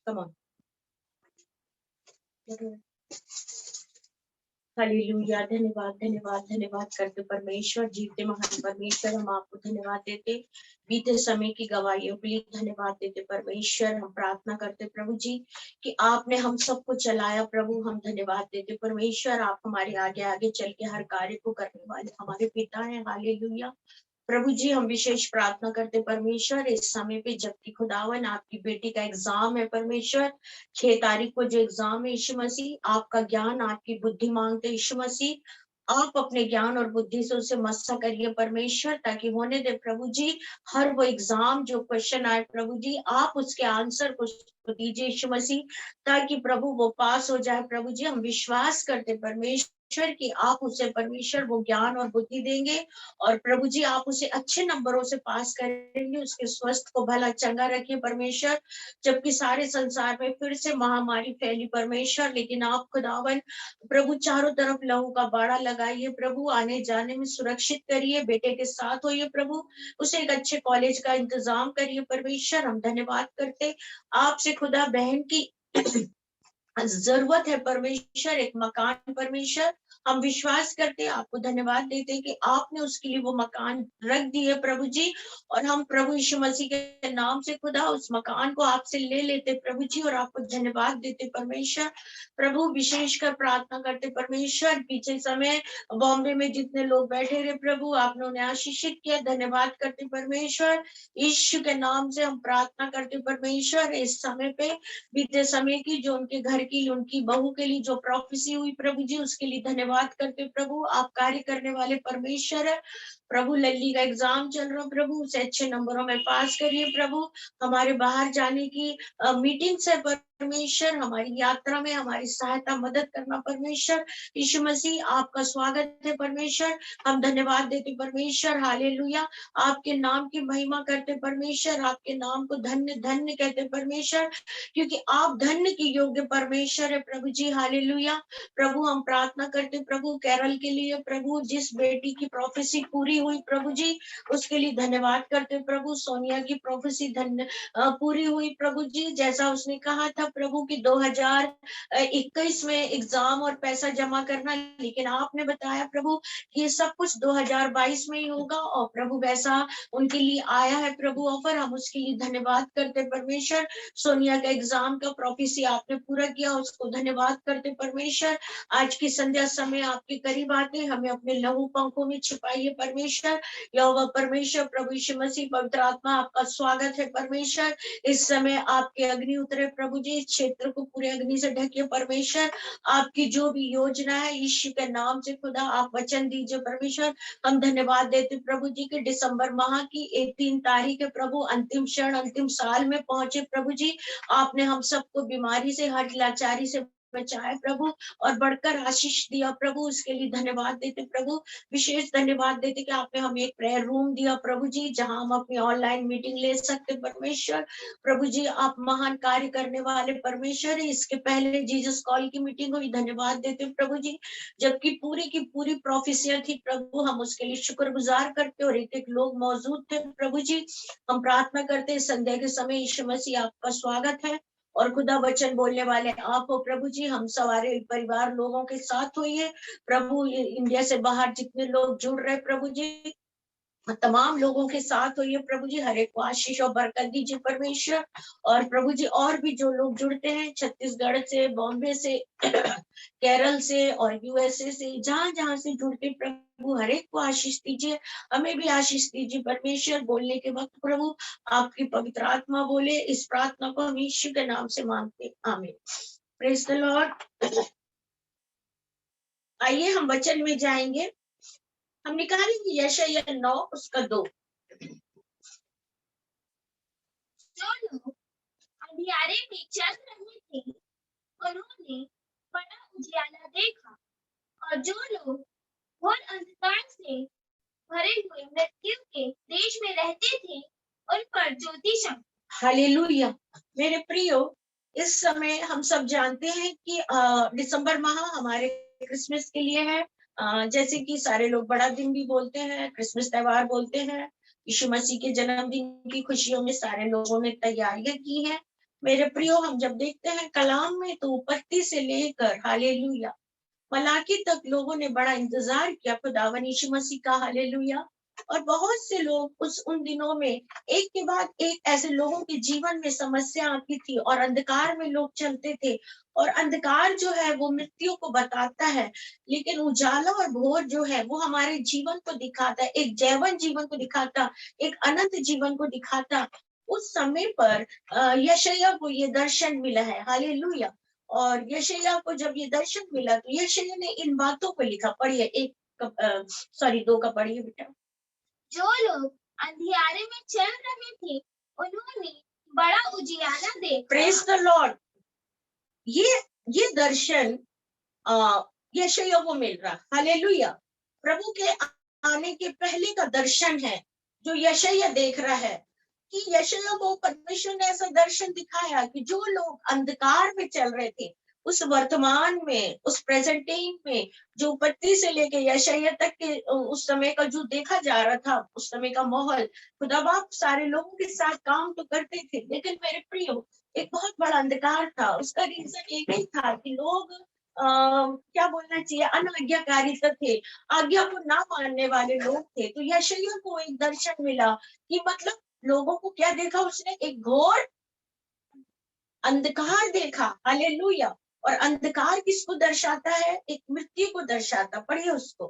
Come on. Hallelujah, धन्यवाद धन्यवाद धन्यवाद करते परमेश्वर, जीवते महान परमेश्वर, हम आपको धन्यवाद देते। बीते समय की गवाहियों के लिए धन्यवाद देते परमेश्वर। हम प्रार्थना करते प्रभु जी कि आपने हम सबको चलाया प्रभु, हम धन्यवाद देते परमेश्वर। आप हमारे आगे आगे चल के हर कार्य को करने वाले हमारे पिता हैं। हालेलुया प्रभु जी, हम विशेष प्रार्थना करते परमेश्वर इस समय पे, जबकि खुदावन आपकी बेटी का एग्जाम है परमेश्वर, 6 तारीख को जो एग्जाम है यीशु मसीह, आपका ज्ञान आपकी बुद्धि मांगते यीशु मसीह, आप अपने ज्ञान और बुद्धि से उसे मस्सा करिए परमेश्वर, ताकि होने दे प्रभु जी हर वो एग्जाम जो क्वेश्चन आए प्रभु जी, आप उसके आंसर को दीजिए यीशु मसीह, ताकि प्रभु वो पास हो जाए प्रभु जी। हम विश्वास करते परमेश्वर कि आप उसे परमेश्वर वो ज्ञान और बुद्धि देंगे, और प्रभु जी आप उसे अच्छे नंबरों से पास करेंगे, उसके स्वास्थ्य को भला चंगा रखिए परमेश्वर। जबकि सारे संसार में फिर से महामारी फैली परमेश्वर, लेकिन आप खुदावन प्रभु चारों तरफ लहू का बाड़ा लगाइए प्रभु, आने जाने में सुरक्षित करिए, बेटे के साथ होइए प्रभु, उसे एक अच्छे कॉलेज का इंतजाम करिए परमेश्वर। हम धन्यवाद करते आपसे खुदा, बहन की जरूरत है परमेश्वर एक मकान परमेश्वर, हम विश्वास करते आपको धन्यवाद देते कि आपने उसके लिए वो मकान रख दिए प्रभु जी, और हम प्रभु यीशु मसीह के नाम से खुदा उस मकान को आपसे ले लेते प्रभु जी, और आपको धन्यवाद देते परमेश्वर। प्रभु विशेषकर प्रार्थना करते परमेश्वर, पीछे समय बॉम्बे में जितने लोग बैठे रहे प्रभु, आपने उन्हें आशीषित किया, धन्यवाद करते परमेश्वर। यीशु के नाम से हम प्रार्थना करते परमेश्वर इस समय पे, बीते समय की जो उनके घर की, उनकी बहू के लिए जो प्रोफेसी हुई प्रभु जी, उसके लिए धन्यवाद करते प्रभु। आप कार्य करने वाले परमेश्वर है प्रभु। लल्ली का एग्जाम चल रहा प्रभु, उसे अच्छे नंबरों में पास करिए प्रभु। हमारे बाहर जाने की मीटिंग से परमेश्वर, हमारी यात्रा में हमारी सहायता मदद करना परमेश्वर। यीशु मसीह आपका स्वागत है परमेश्वर, हम धन्यवाद देते परमेश्वर। हालेलुया, आपके नाम की महिमा करते परमेश्वर, आपके नाम को धन्य धन्य कहते परमेश्वर, क्योंकि आप धन्य की योग्य परमेश्वर है प्रभु जी। हालेलुया प्रभु, हम प्रार्थना करते प्रभु कैरल के लिए प्रभु, जिस बेटी की प्रोफेसी पूरी हुई प्रभु जी, उसके लिए धन्यवाद करते प्रभु। सोनिया की प्रोफेसी पूरी हुई प्रभु जी, जैसा उसने कहा था प्रभु की 2021 में एग्जाम और पैसा जमा करना, लेकिन आपने बताया प्रभु ये सब कुछ 2022 में ही होगा, और प्रभु वैसा उनके लिए आया है प्रभु ऑफर, हम उसके लिए धन्यवाद करते परमेश्वर। सोनिया का एग्जाम का प्रोफेसी आपने पूरा किया, उसको धन्यवाद करते परमेश्वर। आज की संध्या समय आपके करीब आते, हमें अपने लहू पंखों में छिपाइए परमेश्वर। यहोवा परमेश्वर, प्रभु यीशु मसीह, पवित्र आत्मा आपका स्वागत है परमेश्वर। इस समय आपके अग्नि उतरे प्रभु जी, इस क्षेत्र को पूरे अग्नि से ढकिए परमेश्वर। आपकी जो भी योजना है यीशु के नाम से खुदा आप वचन दीजिए परमेश्वर। हम धन्यवाद देते प्रभु जी के दिसंबर माह की 3 तारीख है प्रभु, अंतिम क्षण अंतिम साल में पहुंचे प्रभु जी। आपने हम सबको बीमारी से, हर लाचारी से बचाए प्रभु, और बढ़कर आशीष दिया प्रभु, उसके लिए धन्यवाद देते प्रभु। विशेष धन्यवाद देते कि आपने हमें एक प्रेयर रूम दिया प्रभु जी, जहां हम अपनी ऑनलाइन मीटिंग ले सकते परमेश्वर। प्रभु जी आप महान कार्य करने वाले परमेश्वर। इसके पहले जीसस कॉल की मीटिंग हुई, धन्यवाद देते प्रभु जी, जबकि पूरी की पूरी प्रोफेसियां थी प्रभु, हम उसके लिए शुक्रगुजार करते, और एक एक लोग मौजूद थे प्रभु जी। हम प्रार्थना करते संध्या के समय यीशु मसीह आपका स्वागत है, और खुदा वचन बोलने वाले आप हो प्रभु जी। हम सवारे परिवार लोगों के साथ होइए प्रभु, इंडिया से बाहर जितने लोग जुड़ रहे प्रभु जी, तमाम लोगों के साथ होइए प्रभु जी, हर एक को आशीष और बरकत दीजिए परमेश्वर। और प्रभु जी और भी जो लोग जुड़ते हैं छत्तीसगढ़ से, बॉम्बे से, केरल से और यूएसए से, जहां जहां से जुड़ते प्रभु, हर एक को आशीष दीजिए, हमें भी आशीष दीजिए परमेश्वर। बोलने के वक्त प्रभु आपकी पवित्र आत्मा बोले, इस प्रार्थना को हम यीशु के नाम से मांगते, आमीन। Praise the Lord. आइए हम वचन में जाएंगे, हम निकालेंगे यशायाह 9 उसका 2। जो लोग अंधियारे में चल रहे थे उन्होंने बड़ा उजियाला देखा, और जो लोग घोर अंधकार से भरे हुए मृत्यु के देश में रहते थे उन पर ज्योति चमकी। हालेलुया मेरे प्रियो, इस समय हम सब जानते हैं कि दिसंबर माह हमारे क्रिसमस के लिए है। जैसे कि सारे लोग बड़ा दिन भी बोलते हैं, क्रिसमस त्योहार बोलते हैं, यीशु मसीह के जन्मदिन की खुशियों में सारे लोगों ने तैयारियां की हैं। मेरे प्रियो, हम जब देखते हैं कलाम में तो उत्पत्ति से लेकर हालेलुया मलाकी तक लोगों ने बड़ा इंतजार किया खुदावन यीशु मसीह का, हालेलुया। और बहुत से लोग उन दिनों में एक के बाद एक ऐसे लोगों के जीवन में समस्या आती थी और अंधकार में लोग चलते थे। और अंधकार जो है वो मृत्यु को बताता है, लेकिन उजाला और भोर जो है वो हमारे जीवन को दिखाता है, एक जैवन जीवन को दिखाता, एक अनंत जीवन को दिखाता। उस समय पर यशायाह को ये दर्शन मिला है, हालेलुया। और यशायाह को जब ये दर्शन मिला तो यशायाह ने इन बातों को लिखा। पढ़िए सॉरी 2 का पढ़िए बेटा। जो लोग अंधियारे में चल रहे थे उन्होंने बड़ा उजियाला देखा। Praise the Lord. ये दर्शन यशायाह को मिल रहा, हालेलुया। प्रभु के आने के पहले का दर्शन है जो यशायाह देख रहा है, कि यशायाह को परमेश्वर ने ऐसा दर्शन दिखाया कि जो लोग अंधकार में चल रहे थे, उस वर्तमान में, उस प्रेजेंट टाइम में, जो उत्पत्ति से लेके यशायाह तक के उस समय का जो देखा जा रहा था, उस समय का माहौल, खुदा बाप सारे लोगों के साथ काम तो करते थे, लेकिन मेरे प्रियो एक बहुत बड़ा अंधकार था। उसका रीजन एक ही था कि लोग क्या बोलना चाहिए, अनाज्ञाकारी थे, आज्ञा को ना मानने वाले लोग थे। तो यशायाह को एक दर्शन मिला कि मतलब लोगों को क्या देखा उसने, एक घोर अंधकार देखा, हालेलुया। और अंधकार किसको दर्शाता है, एक मृत्यु को दर्शाता। पढ़िए उसको।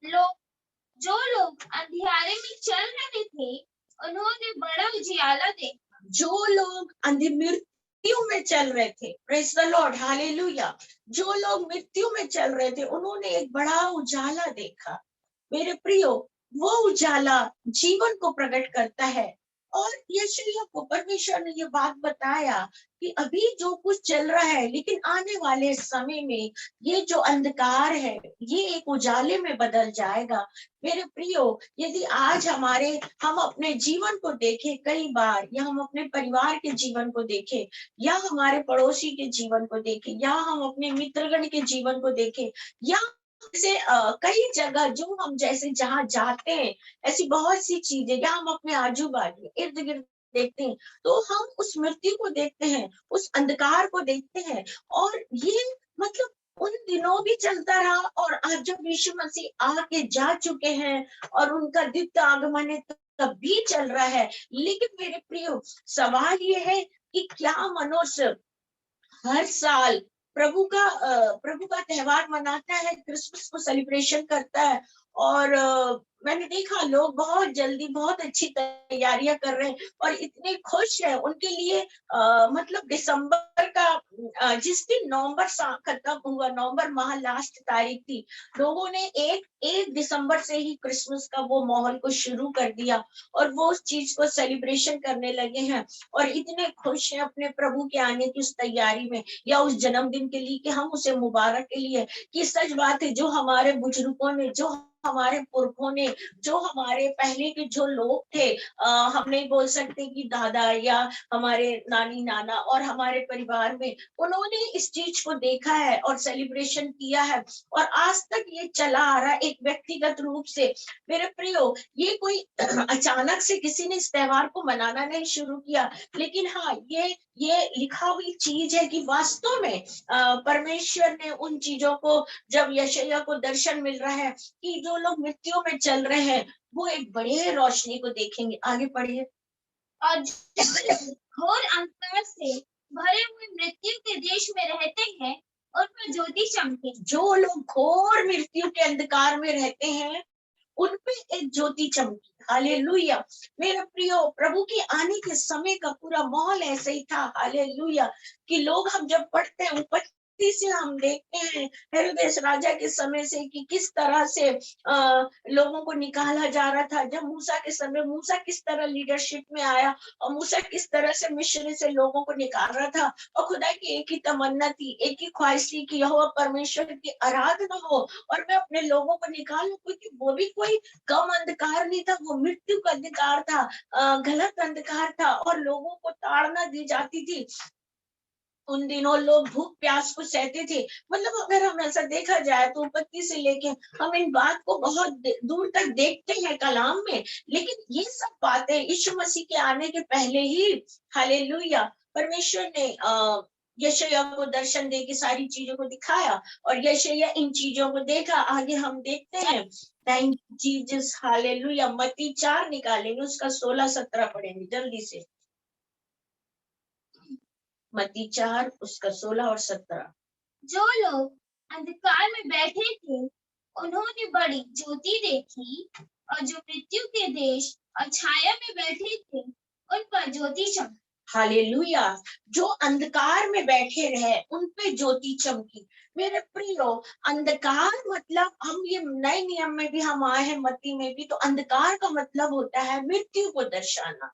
जो लोग अंधियारे में चल रहे थे उन्होंने बड़ा उजियाला देखा। जो लोग मृत्यु में चल रहे थे, प्रेज द लॉर्ड, हालेलुया। जो लोग मृत्यु में चल रहे थे उन्होंने एक बड़ा उजाला देखा। मेरे प्रियो, वो उजाला जीवन को प्रकट करता है। और यशायाह को परमेश्वर ने ये बात बताया कि अभी जो कुछ चल रहा है, लेकिन आने वाले समय में ये जो अंधकार है ये एक उजाले में बदल जाएगा। मेरे प्रियो, यदि आज हम अपने जीवन को देखें कई बार, या हम अपने परिवार के जीवन को देखें, या हमारे पड़ोसी के जीवन को देखें, या हम अपने मित्रगण के जीवन को देखें, या से कई जगह जो हम जैसे जहाँ जाते हैं, ऐसी बहुत सी चीजें, या हम अपने आजू बाजू इर्द गिर्द देखते हैं, तो हम उस मृत्यु को देखते हैं, उस अंधकार को देखते हैं। और ये मतलब उन दिनों भी चलता रहा, और आज जब यीशु मसीह आके जा चुके हैं और उनका द्वितीय आगमन है तब भी चल रहा है। लेकिन मेरे प्रियो, सवाल ये है कि क्या मनुष्य हर साल प्रभु का त्योहार मनाता है, क्रिसमस को सेलिब्रेशन करता है? और मैंने देखा लोग बहुत जल्दी बहुत अच्छी तैयारियां कर रहे हैं और इतने खुश हैं। उनके लिए मतलब दिसंबर का जिस दिन नवंबर खत्म हुआ, नवंबर माह लास्ट तारीख थी, लोगों ने एक दिसंबर से ही क्रिसमस का वो माहौल को शुरू कर दिया और वो उस चीज को सेलिब्रेशन करने लगे हैं और इतने खुश हैं अपने प्रभु के आने की उस तैयारी में, या उस जन्मदिन के लिए कि हम उसे मुबारक के लिए। कि सच बात है, जो हमारे बुजुर्गों ने, जो हमारे पुरखों ने, जो हमारे पहले के जो लोग थे, हम नहीं बोल सकते कि दादा या हमारे नानी नाना, और हमारे परिवार में उन्होंने इस चीज को देखा है और सेलिब्रेशन किया है और आज तक ये चला आ रहा है एक व्यक्तिगत रूप से। मेरे प्रियो, ये कोई अचानक से किसी ने इस त्योहार को मनाना नहीं शुरू किया, लेकिन हाँ, ये लिखा हुई चीज है कि वास्तव में परमेश्वर ने उन चीजों को, जब यशायाह को दर्शन मिल रहा है कि जो लोग मृत्यु में चल रहे हैं वो एक बड़े रोशनी को देखेंगे। आगे पढ़िए। और घोर अंधकार से भरे हुए मृत्यु के देश में रहते हैं उन पर ज्योति चमके। जो लोग घोर मृत्यु के अंधकार में रहते हैं उन पे एक ज्योति चमकी, हालेलुया। मेरे प्रियो, प्रभु के आने के समय का पूरा माहौल ऐसे ही था, हालेलुया, कि लोग, हम जब पढ़ते हैं उत्पत्ति से हम देखते हैं हेरोदेस राजा के समय से कि किस तरह से लोगों को निकाला जा रहा था। जब मूसा के समय, मूसा किस तरह लीडरशिप में आया और मूसा किस तरह से मिस्र से लोगों को निकाल रहा था, और खुदा की एक ही तमन्ना थी, एक ही ख्वाहिश थी कि यहोवा परमेश्वर की आराधना हो और मैं अपने लोगों को निकालूं। क्योंकि वो भी कोई कम अंधकार नहीं था, वो मृत्यु का अंधकार था, गलत अंधकार था और लोगों को ताड़ना दी जाती थी। उन दिनों लोग भूख प्यास को सहते थे। मतलब अगर हम ऐसा देखा जाए तो उत्पत्ति से लेके हम इन बात को बहुत दूर तक देखते हैं कलाम में, लेकिन ये सब बातें यीशु मसीह के आने के पहले ही, हालेलुया, परमेश्वर ने यशायाह को दर्शन दे के सारी चीजों को दिखाया और यशायाह इन चीजों को देखा। आगे हम देखते हैं, थैंक जीसस, हालेलुया। मत्ती 4 निकालेंगे, उसका 16-17 पढ़ेंगे जल्दी से। मत्ती 4 उसका 16 और 17। जो लोग अंधकार में बैठे थे उन्होंने बड़ी ज्योति देखी, और जो मृत्यु के देश और छाया में बैठे थे उन पर ज्योति चमकी। हालेलुया। जो अंधकार में बैठे रहे उन पे ज्योति चमकी। मेरे प्रियो, अंधकार मतलब, हम ये नए नियम में भी हम आए हैं, मत्ती में भी, तो अंधकार का मतलब होता है मृत्यु को दर्शाना,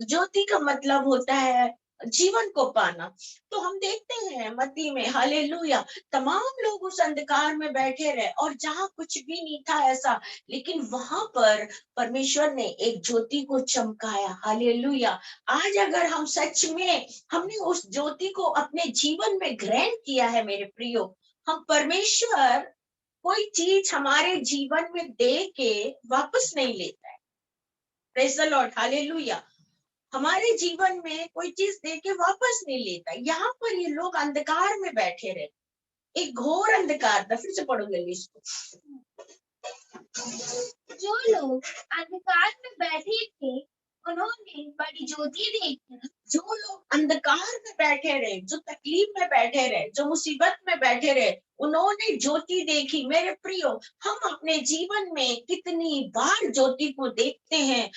ज्योति का मतलब होता है जीवन को पाना। तो हम देखते हैं मत्ती में, हालेलुया, तमाम लोग उस अंधकार में बैठे रहे और जहां कुछ भी नहीं था ऐसा, लेकिन वहां पर परमेश्वर ने एक ज्योति को चमकाया। हालेलुया। आज अगर हम सच में हमने उस ज्योति को अपने जीवन में ग्रहण किया है मेरे प्रियो, हम परमेश्वर कोई चीज हमारे जीवन में दे के वापस नहीं लेता है। Praise the Lord, hallelujah. हमारे जीवन में कोई चीज दे के वापस नहीं लेता। यहाँ पर ये लोग अंधकार में बैठे रहे, एक घोर अंधकार था। फिर से पढ़ोगे इसको। जो लोग अंधकार में बैठे थे उन्होंने बड़ी ज्योति देखी। जो लोग अंधकार में बैठे रहे, जो तकलीफ में बैठे रहे, जो मुसीबत में बैठे रहे, उन्होंने ज्योति देखी। मेरे प्रियो, हम अपने जीवन में कितनी बार ज्योति को देखते हैं,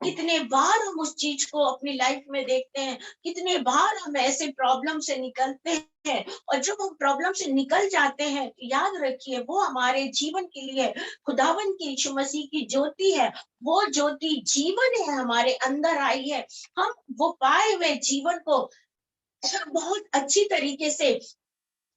कितने बार हम उस चीज को अपनी लाइफ में देखते हैं, कितने बार हम ऐसे प्रॉब्लम से निकलते हैं, और जब हम प्रॉब्लम से निकल जाते हैं तो याद रखिए वो हमारे जीवन के लिए खुदावन की यीशु मसीह की ज्योति है। वो ज्योति जीवन है, हमारे अंदर आई है। हम वो पाए हुए जीवन को बहुत अच्छी तरीके से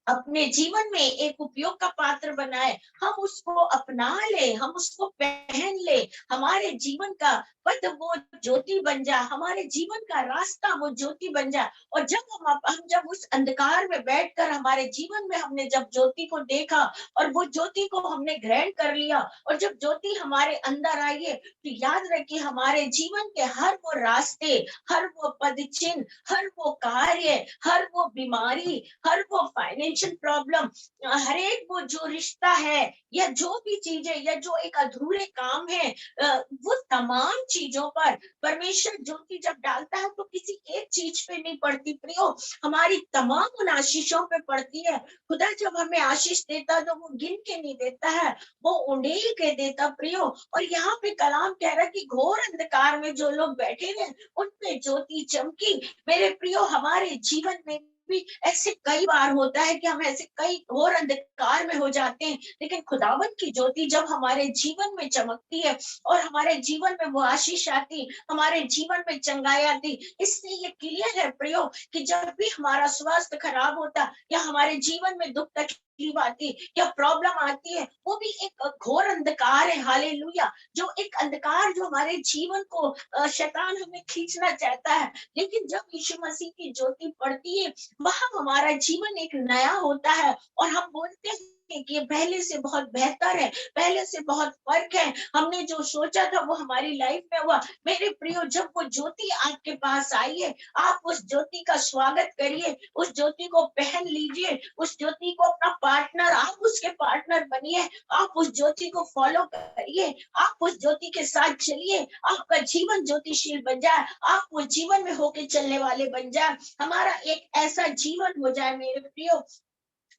अपने जीवन में एक उपयोग का पात्र बनाए, हम उसको अपना ले, हम उसको पहन ले, हमारे जीवन का पथ वो ज्योति बन जाए, हमारे जीवन का रास्ता वो ज्योति बन जाए। और जब हम जब उस अंधकार में बैठकर हमारे जीवन में हमने जब ज्योति को देखा और वो ज्योति को हमने ग्रहण कर लिया, और जब ज्योति हमारे अंदर आई है, तो याद रखिए हमारे जीवन के हर वो रास्ते, हर वो पद चिन्ह, हर वो कार्य, हर वो बीमारी, हर वो फाइनेंशियल प्रॉब्लम, हर एक वो जो रिश्ता है या जो भी चीज है या जो एक अधूरे काम है, वो तमाम चीजों पर परमेश्वर ज्योति जब डालता है तो किसी एक चीज पे नहीं पड़ती प्रियो, हमारी तमाम उन आशीषों पे पड़ती है। खुदा जब हमें आशीष देता तो वो गिन के नहीं देता है, वो उंडेल के देता प्रियो। और यहाँ पे कलाम कह रहा है कि घोर अंधकार में जो लोग बैठे हैं उन पे ज्योति चमकी। मेरे प्रियो, हमारे जीवन में भी ऐसे कई बार होता है कि हम ऐसे कई घोर अंधकार में हो जाते हैं, लेकिन खुदावन की ज्योति जब हमारे जीवन में चमकती है और हमारे जीवन में वो आशीष आती, हमारे जीवन में चंगाई आती। इससे ये क्लियर है प्रियो कि जब भी हमारा स्वास्थ्य खराब होता या हमारे जीवन में दुख तकलीफ आती या प्रॉब्लम आती है, वो भी एक घोर अंधकार है। हालेलुया। जो एक अंधकार जो हमारे जीवन को शैतान हमें खींचना चाहता है, लेकिन जब यीशु मसीह की ज्योति पड़ती है वहां हमारा जीवन एक नया होता है और हम बोलते हैं कि ये पहले से बहुत बेहतर है, पहले से बहुत फर्क है, हमने जो सोचा था वो हमारी लाइफ में हुआ। मेरे प्रियो, जब वो ज्योति आपके पास आई है, आप उस ज्योति का स्वागत करिए, उस ज्योति को पहन लीजिए, उस ज्योति को अपना पार्टनर, आप उसके पार्टनर बनिए, आप उस ज्योति को फॉलो करिए, आप उस ज्योति के साथ चलिए, आपका जीवन ज्योतिशील बन जाए, आप वो जीवन में होके चलने वाले बन जाए, हमारा एक ऐसा जीवन हो जाए मेरे प्रियो।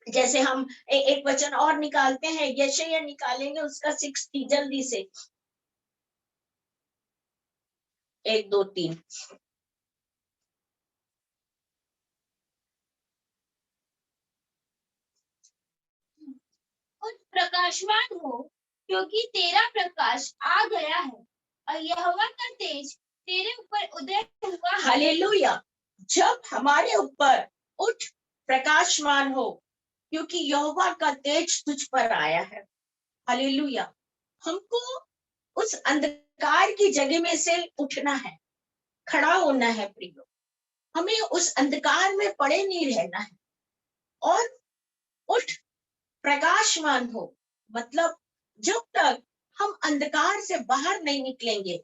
जैसे हम एक वचन और निकालते हैं, यशायाह निकालेंगे उसका 60 जल्दी से, 1 2 3। और प्रकाशवान हो क्योंकि तेरा प्रकाश आ गया है और यहोवा का तेज तेरे ऊपर उदय हुआ है। हालेलुया। जब हमारे ऊपर उठ प्रकाशमान हो क्योंकि यहोवा का तेज तुझ पर आया है। हालेलुया। हमको उस अंधकार की जगह में से उठना है, खड़ा होना है प्रियो, हमें उस अंधकार में पड़े नहीं रहना है और उठ प्रकाशमान हो। मतलब जब तक हम अंधकार से बाहर नहीं निकलेंगे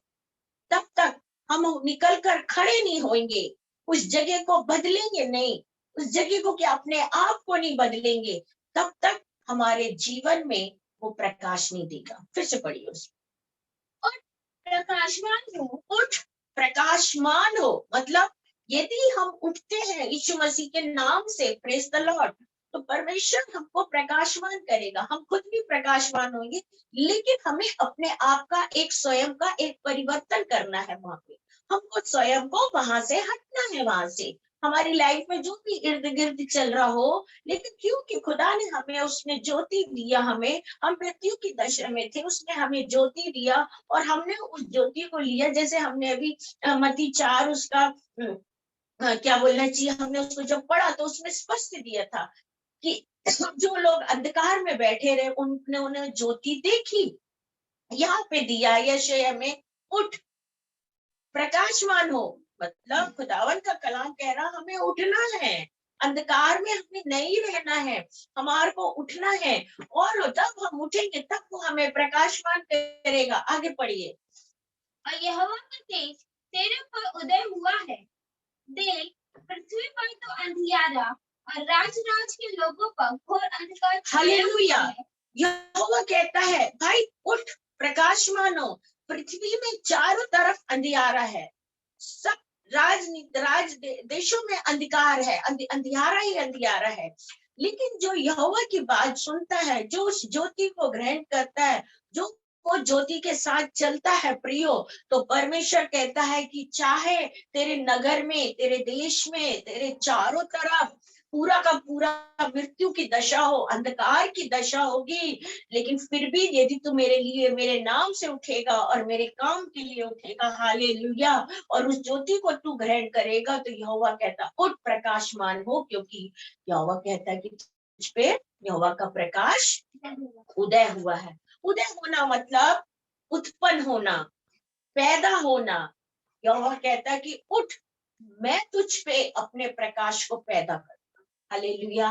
तब तक हम निकल कर खड़े नहीं होंगे उस जगह को बदलेंगे नहीं, उस जगह को क्या अपने आप को नहीं बदलेंगे, तब तक हमारे जीवन में वो प्रकाश नहीं देगा। फिर से पढ़िए उस प्रकाशमान हो। उठ प्रकाशमान हो, मतलब यदि हम उठते हैं यीशु मसीह के नाम से, प्रेज द लॉर्ड, तो परमेश्वर हमको प्रकाशमान करेगा, हम खुद भी प्रकाशमान होंगे। लेकिन हमें अपने आप का एक स्वयं का एक परिवर्तन करना है। वहां पे हमको स्वयं को वहां से हटना है, वहां से हमारी लाइफ में जो भी इर्द गिर्द चल रहा हो। लेकिन क्योंकि खुदा ने हमें, उसने ज्योति दिया, हमें, हम मृत्यु की दशा में थे, उसने हमें ज्योति दिया और हमने उस ज्योति को लिया। जैसे हमने अभी मत्ती 4 उसका क्या बोलना चाहिए, हमने उसको जब पढ़ा तो उसमें स्पष्ट दिया था कि जो लोग अंधकार में बैठे रहे उन्होंने उन्हें ज्योति देखी। यहाँ पे दिया यशायाह में, उठ प्रकाशमान हो, मतलब खुदावन का कलाम कह रहा हमें उठना है, अंधकार में हमें नहीं रहना है, हमारे को उठना है। और जब हम उठेंगे तब वो हमें प्रकाशमान करेगा। आगे पढ़िए। और यहोवा का तेज तेरे पर उदय हुआ है। देख, पृथ्वी पर तो अंधियारा और राज राज के लोगों पर घोर अंधकार छाया हुआ हालेलुया। है। यहोवा कहता है भाई उठ प्रकाशमान हो। पृथ्वी में चारों तरफ अंधियारा है, सब देशों में अंधकार है, अंधियारा ही अंधियारा है। लेकिन जो यहोवा की बात सुनता है, जो उस ज्योति को ग्रहण करता है, जो वो ज्योति के साथ चलता है प्रियो, तो परमेश्वर कहता है कि चाहे तेरे नगर में, तेरे देश में, तेरे चारों तरफ पूरा का पूरा मृत्यु की दशा हो, अंधकार की दशा होगी, लेकिन फिर भी यदि तू मेरे लिए, मेरे नाम से उठेगा और मेरे काम के लिए उठेगा, हालेलुया, और उस ज्योति को तू ग्रहण करेगा, तो यहोवा कहता उठ प्रकाशमान हो, क्योंकि यहोवा कहता है कि तुझ पे यहोवा का प्रकाश उदय हुआ है। उदय होना मतलब उत्पन्न होना, पैदा होना। यहोवा कहता है कि उठ, मैं तुझ पे अपने प्रकाश को पैदा कर। हालेलुया।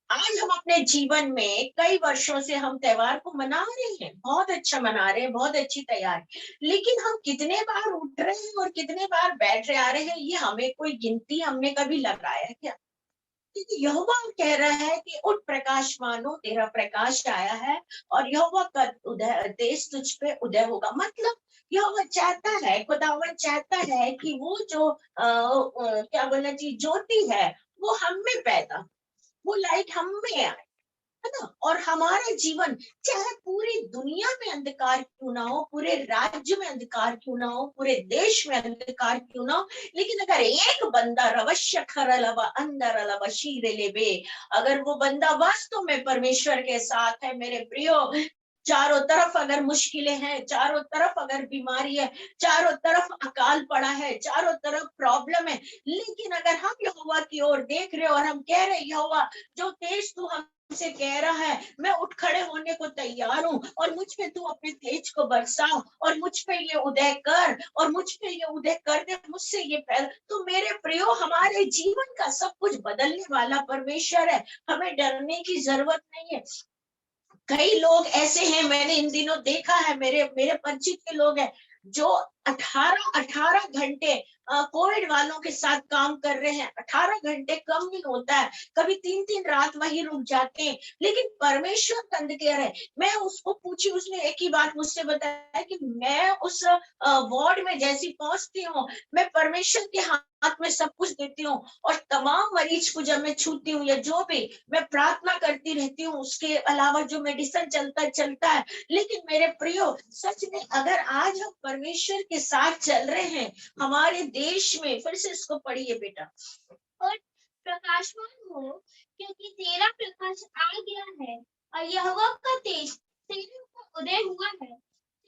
आज हम अपने जीवन में कई वर्षों से हम त्योहार को मना रहे हैं, बहुत अच्छा मना रहे हैं, बहुत अच्छी तैयारी, लेकिन हम कितने बार उठ रहे हैं और कितने बार बैठ रहे आ रहे हैं, ये हमें कोई गिनती हमने कभी लगाया क्या? क्योंकि यहोवा कह रहा है कि उठ प्रकाशमान हो, तेरा प्रकाश आया है और यहोवा का उदय, देश तुझ पे उदय होगा। मतलब यहोवा चाहता है, खुदावन चाहता है कि वो जो क्या बोलना चाहिए, ज्योति है, वो हम में पैदा, वो लाइट हम में आए, है ना। और हमारा जीवन, चाहे पूरी दुनिया में अंधकार क्यों ना हो, पूरे राज्य में अंधकार क्यों ना हो, पूरे देश में अंधकार क्यों ना हो, लेकिन अगर एक बंदा रवश्य खरलवा अंदर लवा शीरे लेबे, अगर वो बंदा वास्तव में परमेश्वर के साथ है, मेरे प्रियो, चारों तरफ अगर मुश्किलें हैं, चारों तरफ अगर बीमारी है, चारों तरफ अकाल पड़ा है, चारों तरफ प्रॉब्लम है, लेकिन अगर हम यहोवा की ओर देख रहे और हम कह रहे यहोवा, जो तेज तू हमसे कह रहा है, मैं उठ खड़े होने को तैयार हूँ, और मुझ पे तू अपने तेज को बरसा, और मुझ पे ये उदय कर, और मुझ पे ये उदय कर दे, मुझसे ये पैदा, तो मेरे प्रियो, हमारे जीवन का सब कुछ बदलने वाला परमेश्वर है, हमें डरने की जरूरत नहीं है। कई लोग ऐसे हैं, मैंने इन दिनों देखा है, मेरे मेरे परिचित के लोग हैं जो 18 घंटे कोविड वालों के साथ काम कर रहे हैं। 18 घंटे कम नहीं होता है, कभी 3-3 रात वहीं रुक जाते हैं, लेकिन परमेश्वर कंद केयर है। मैं उसको पूछी, उसने एक ही बात मुझसे बताया कि मैं उस वार्ड में जैसी पहुंचती हूँ, मैं परमेश्वर के हाथ में सब कुछ देती हूँ, और तमाम मरीज को जब मैं छूती हूँ या जो भी, मैं प्रार्थना करती रहती हूँ, उसके अलावा जो मेडिसिन चलता है। लेकिन मेरे प्रियो, सच में अगर आज हम परमेश्वर के साथ चल रहे हैं, हमारे देश में, फिर से इसको पढ़िए बेटा, और प्रकाशमान हो, क्योंकि तेरा प्रकाश आ गया है और यहोवा का तेज तेरे ऊपर उदय हुआ है।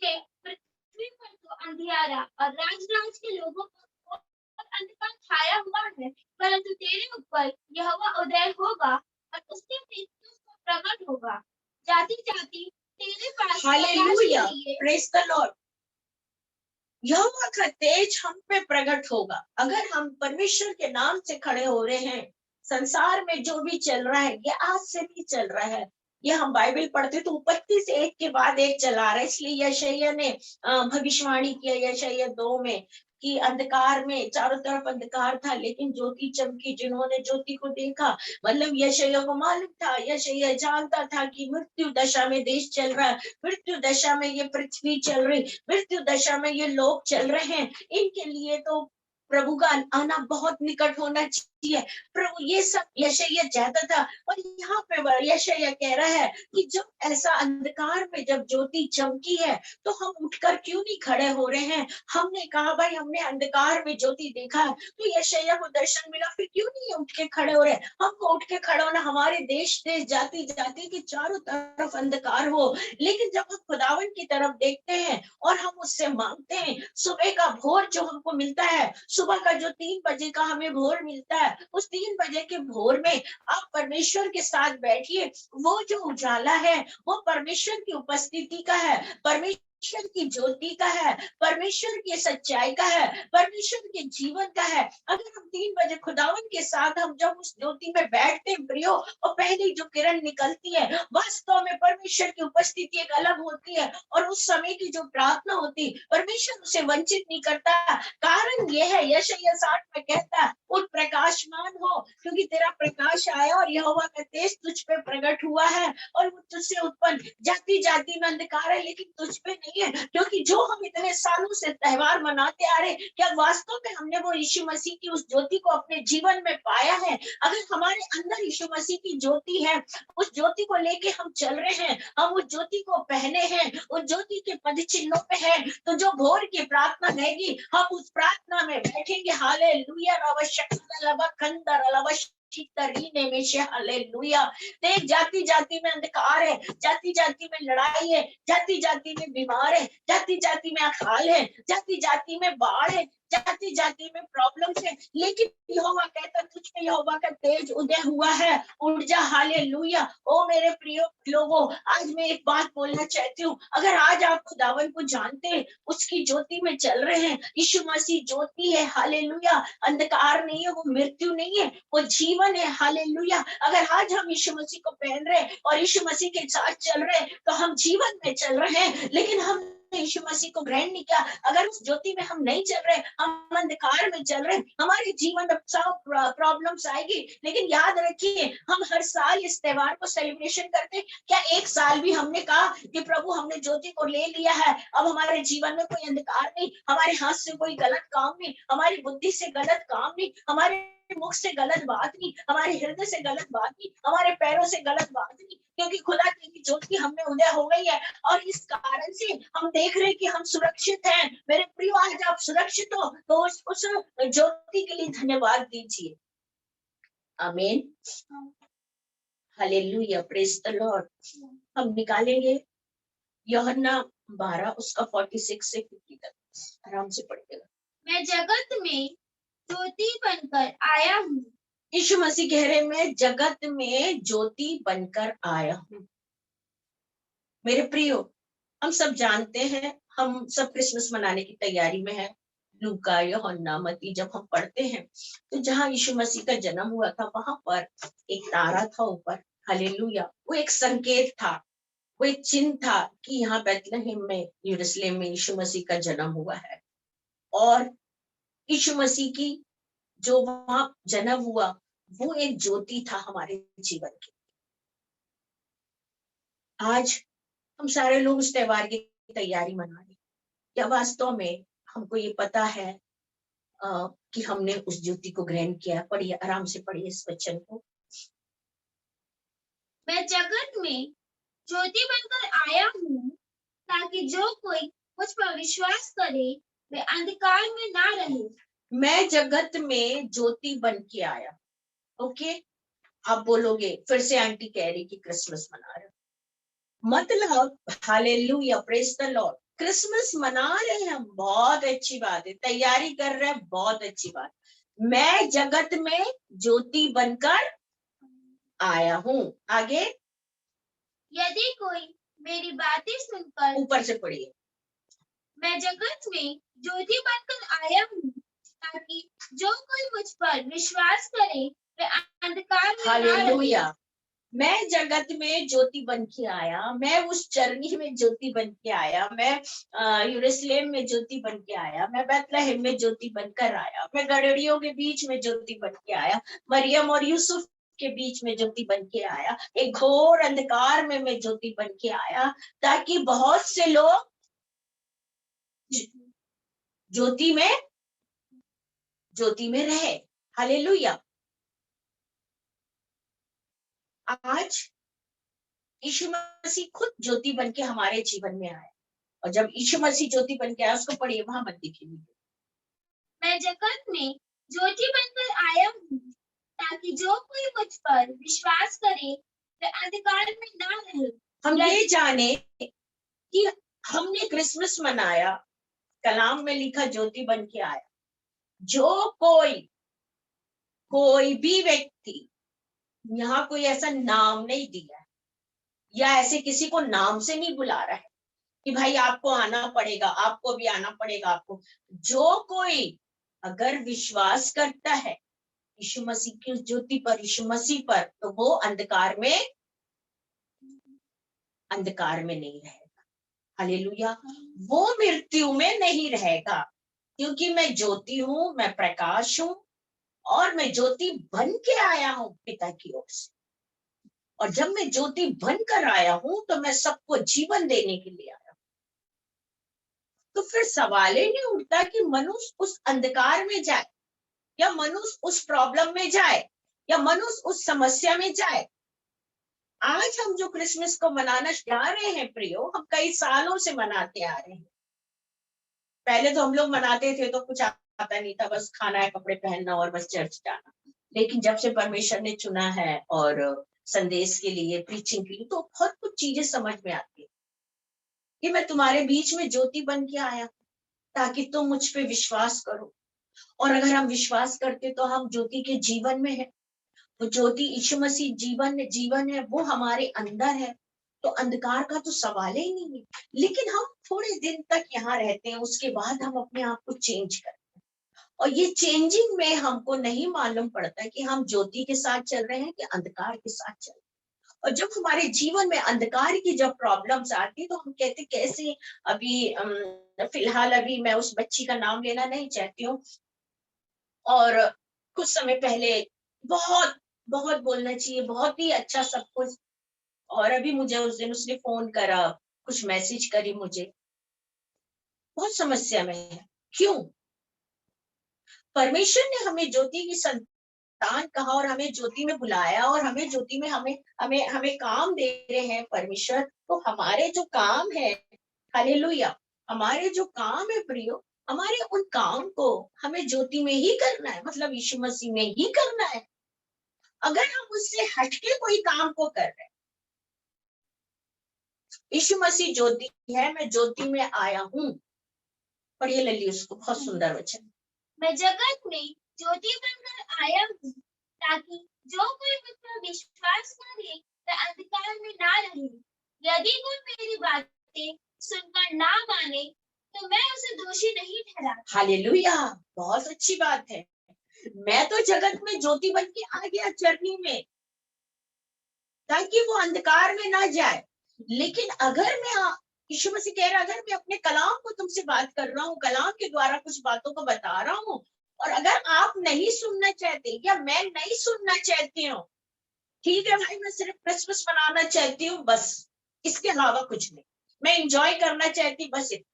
कि पृथ्वी पर तो अंधियारा और राज राज के लोगों पर अंधकार छाया हुआ है, परंतु तेरे ऊपर यहोवा उदय होगा और उसके तेज तुझ पर प्रकट होगा। जाति जाति तेरे पास हालेलुया, प्रेज द लॉर्ड। यहोवा का तेज हम पे प्रकट होगा अगर हम परमेश्वर के नाम से खड़े हो रहे हैं। संसार में जो भी चल रहा है, ये आज से नहीं चल रहा है, ये हम बाइबल पढ़ते तो उत्पत्ति से एक के बाद एक चला रहा है। इसलिए यशायाह ने भविष्यवाणी किया, यशायाह 2 में, कि अंधकार में चारों तरफ अंधकार था, लेकिन ज्योति चमकी। जिन्होंने ज्योति को देखा, मतलब यशायाह को मालूम था, यशायाह जानता था कि मृत्यु दशा में देश चल रहा है, मृत्यु दशा में ये पृथ्वी चल रही, मृत्यु दशा में ये लोग चल रहे हैं। इनके लिए तो प्रभु का आना बहुत निकट होना चाहिए। प्रभु ये सब यशायाह चाहता था। और यहाँ पे यशायाह कह रहा है कि जब ऐसा अंधकार में जब ज्योति चमकी है, तो हम उठकर क्यों नहीं खड़े हो रहे हैं? हमने कहा भाई हमने अंधकार में ज्योति देखा है, तो यशायाह को दर्शन मिला, फिर क्यों नहीं उठ के खड़े हो रहे? हमको उठ के खड़ा होना, हमारे देश देश जाति जाति के चारों तरफ अंधकार हो, लेकिन जब हम खुदावन की तरफ देखते हैं और हम उससे मांगते हैं, सुबह का भोर जो हमको मिलता है, सुबह का जो 3 बजे का हमें भोर मिलता है, उस 3 बजे के भोर में आप परमेश्वर के साथ बैठिए। वो जो उजाला है वो परमेश्वर की उपस्थिति का है, परमेश्वर की ज्योति का है, परमेश्वर की सच्चाई का है, परमेश्वर के जीवन का है। अगर हम 3 बजे खुदावन के साथ हम जब उस ज्योति में बैठते हैं प्रियो, और पहली जो किरण निकलती है, वास्तव में परमेश्वर की उपस्थिति एक अलग होती है। और उस समय की जो प्रार्थना होती, परमेश्वर उसे वंचित नहीं करता। कारण यह है, यशायाह 60 में कहता, उठ प्रकाशमान हो, क्योंकि तेरा प्रकाश आया और यहोवा का तेज तुझ पे प्रकट हुआ है। और वो तुझसे उत्पन्न जाति जाति में अंधकार है, लेकिन तुझ पे नहीं है। क्योंकि जो हम इतने सालों से त्योहार मनाते आ रहे, क्या वास्तव में हमने वो यीशु मसीह की उस ज्योति को अपने जीवन में पाया है? अगर हमारे अंदर यीशु मसीह की ज्योति है, उस ज्योति को लेके हम चल रहे हैं, हम उस ज्योति को पहने हैं, उस ज्योति के पद चिन्हों पे हैं, तो जो भोर की प्रार्थना रहेगी, हम उस प्रार्थना में बैठेंगे। Hallelujah, hallelujah. देख, जाति जाति में अंधकार है, जाति जाति में लड़ाई है, जाति जाति में बीमार है, जाति जाति में अकाल है, जाति जाति में बाढ़ है, जाति जाति में प्रॉब्लम है, लेकिन यहोवा कहता तुझ में यहोवा का तेज उदय हुआ है, उठ जा। हालेलुया। ओ मेरे प्रिय लोगों, आज मैं एक बात बोलना चाहती हूँ। अगर आज आप खुदावन को जानते हैं, उसकी ज्योति में चल रहे हैं, यीशु मसीह ज्योति है, हालेलुया, अंधकार नहीं है, वो मृत्यु नहीं है, वो जीवन है, हालेलुया। अगर आज हम यीशु मसीह को पहन रहे हैं और यीशु मसीह के साथ चल रहे हैं, तो हम जीवन में चल रहे हैं। लेकिन हम यीशु मसीह को ग्रहण नहीं किया, अगर उस ज्योति में हम नहीं चल रहे, हम अंधकार में चल रहे, हमारे जीवन में सब प्रॉब्लम्स आएगी। लेकिन याद रखिए, हम हर साल इस त्योहार को सेलिब्रेशन करते हैं। क्या एक साल भी हमने कहा कि प्रभु हमने ज्योति को ले लिया है, अब हमारे जीवन में कोई अंधकार नहीं, हमारे हाथ से कोई गलत काम नहीं, हमारी बुद्धि से गलत काम नहीं, हमारे मुख से गलत बात नहीं, हमारे हृदय से गलत बात नहीं, हमारे पैरों से गलत बात नहीं, क्योंकि खुदा की ज्योति हमें उदय हो गई है। और इस कारण से हम देख रहे हैं कि हम सुरक्षित हैं। मेरे प्रियो, आज आप सुरक्षित हो तो उस ज्योति के लिए धन्यवाद दीजिए। आमीन, हालेलुया, प्रेज द लॉर्ड। हम निकालेंगे यूहन्ना 12 उसका 46 से 50 तक, आराम से पढ़िएगा। मैं जगत में ज्योति बनकर आया हूँ। यीशु मसीह कह रहे, मैं जगत में ज्योति बनकर आया हूँ। मेरे प्रियो, हम सब जानते हैं, हम सब क्रिसमस मनाने की तैयारी में है। लूका, यूहन्ना, मत्ती जब हम पढ़ते हैं, तो जहाँ यीशु मसीह का जन्म हुआ था, वहां पर एक तारा था ऊपर, हालेलुया। वो एक संकेत था, वो एक चिन्ह था कि यहाँ बैतलहम में, यरूशलेम में यीशु मसीह का जन्म हुआ है। और यीशु मसीह की जो वहां जन्म हुआ, वो एक ज्योति था हमारे जीवन की। आज हम सारे लोग उस त्योहार की तैयारी मना रहे, क्या वास्तव में हमको ये पता है कि हमने उस ज्योति को ग्रहण किया? पढ़िए, आराम से पढ़िए इस वचन को। मैं जगत में ज्योति बनकर आया हूँ, ताकि जो कोई मुझ पर विश्वास करे वे अंधकार में ना रहे। मैं जगत में ज्योति बन के आया। ओके, आप बोलोगे फिर से आंटी कह रही कि क्रिसमस मना रहे, मतलब hallelujah, praise the Lord, Christmas मना रहे हैं, बहुत अच्छी बात है, तैयारी कर रहे हैं, बहुत अच्छी बात। मैं जगत में ज्योति बनकर आया हूँ। आगे, यदि कोई मेरी बातें सुनकर, ऊपर से पढ़िए, मैं जगत में ज्योति बनकर आया हूँ, ताकि जो कोई मुझ पर विश्वास करे वे अंधकार में ना रहे। हालेलुया, मैं जगत में ज्योति बन के आया, मैं उस जर्नी में ज्योति बन के आया, मैं यरूशलेम में ज्योति बन के आया, मैं बैतलहम में ज्योति बनकर आया, मैं गड़ेड़ियों के बीच में ज्योति बन के आया, मरियम और यूसुफ के बीच में ज्योति बन के आया, एक घोर अंधकार में मैं ज्योति बन के आया, ताकि बहुत से लोग ज्योति में रहे। हालेलुया। आज यीशु मसीह खुद ज्योति बन के हमारे जीवन में आया, और जब यीशु मसीह ज्योति बन के आया, उसको पढ़िए, वहां मत दिखेगी। मैं जगत में ज्योति बनकर आया हूँ, ताकि जो कोई मुझ पर विश्वास करे वह अंधकार में ना रहे। हम ये जाने कि हमने क्रिसमस मनाया, कलाम में लिखा ज्योति बन के आया। जो कोई भी व्यक्ति, यहाँ कोई ऐसा नाम नहीं दिया है, या ऐसे किसी को नाम से नहीं बुला रहा है कि भाई आपको आना पड़ेगा, आपको भी आना पड़ेगा आपको। जो कोई अगर विश्वास करता है यीशु मसीह की ज्योति पर, यीशु मसीह पर, तो वो अंधकार में नहीं रहेगा। हालेलुया। वो मृत्यु में नहीं रहेगा, क्योंकि मैं ज्योति हूं, मैं प्रकाश हूं, और मैं ज्योति बन के आया हूं पिता की ओर से। और जब मैं ज्योति बनकर आया हूं, तो मैं सबको जीवन देने के लिए आया हूं। तो फिर सवाल ही नहीं उठता कि मनुष्य उस अंधकार में जाए, या मनुष्य उस प्रॉब्लम में जाए, या मनुष्य उस समस्या में जाए। आज हम जो क्रिसमस को मनाना जा रहे हैं प्रियो, हम कई सालों से मनाते आ रहे हैं। पहले तो हम लोग मनाते थे तो कुछ आता नहीं था, बस खाना है, कपड़े पहनना और बस चर्च जाना। लेकिन जब से परमेश्वर ने चुना है और संदेश के लिए, प्रीचिंग के लिए, तो बहुत कुछ चीजें समझ में आती है कि मैं तुम्हारे बीच में ज्योति बन के आया ताकि तुम मुझ पे विश्वास करो। और अगर हम विश्वास करते तो हम ज्योति के जीवन में है। वो ज्योति यीशु मसीह जीवन है, वो हमारे अंदर है, तो अंधकार का तो सवाल ही नहीं है। लेकिन हम थोड़े दिन तक यहाँ रहते हैं, उसके बाद हम अपने आप को चेंज करते हैं, और ये चेंजिंग में हमको नहीं मालूम पड़ता कि हम ज्योति के साथ चल रहे हैं कि अंधकार के साथ चल रहे हैं। और जब हमारे जीवन में अंधकार की जब प्रॉब्लम्स आती, तो हम कहते कैसे, अभी फिलहाल अभी मैं उस बच्ची का नाम लेना नहीं चाहती हूँ, और कुछ समय पहले बहुत बहुत बोलना चाहिए, बहुत ही अच्छा सब कुछ, और अभी मुझे उस दिन उसने फोन करा, कुछ मैसेज करी मुझे, बहुत समस्या में है। क्यों? परमेश्वर ने हमें ज्योति की संतान कहा, और हमें ज्योति में बुलाया, और हमें ज्योति में हमें हमें हमें काम दे रहे हैं परमेश्वर। तो हमारे जो काम है, हालेलुया, हमारे जो काम है प्रियो, हमारे उन काम को हमें ज्योति में ही करना है, मतलब यीशु मसीह में ही करना है। अगर हम उससे हटके कोई काम को कर रहे हैं, यीशु मसीह ज्योति है, मैं ज्योति में आया हूँ। पढ़िए लल्ली उसको, बहुत सुंदर वचन। मैं जगत में ज्योति बनकर आया हूँ, ताकि जो कोई मुझ पर विश्वास करे वह अंधकार में ना रहे। यदि कोई मेरी बातें सुनकर ना माने, तो मैं उसे दोषी नहीं ठहरा। हालेलुया, बहुत अच्छी बात है। मैं तो जगत में ज्योति बन के आ गया जर्नी में, ताकि वो अंधकार में ना जाए। लेकिन अगर मैं, यीशु मसीह कह रहा, अगर मैं अपने कलाम को तुमसे बात कर रहा हूँ, कलाम के द्वारा कुछ बातों को बता रहा हूँ, और अगर आप नहीं सुनना चाहते, या मैं नहीं सुनना चाहती हूँ, ठीक है भाई, मैं सिर्फ क्रिसमस मनाना चाहती हूँ बस, इसके अलावा कुछ नहीं, मैं एंजॉय करना चाहती बस इतना,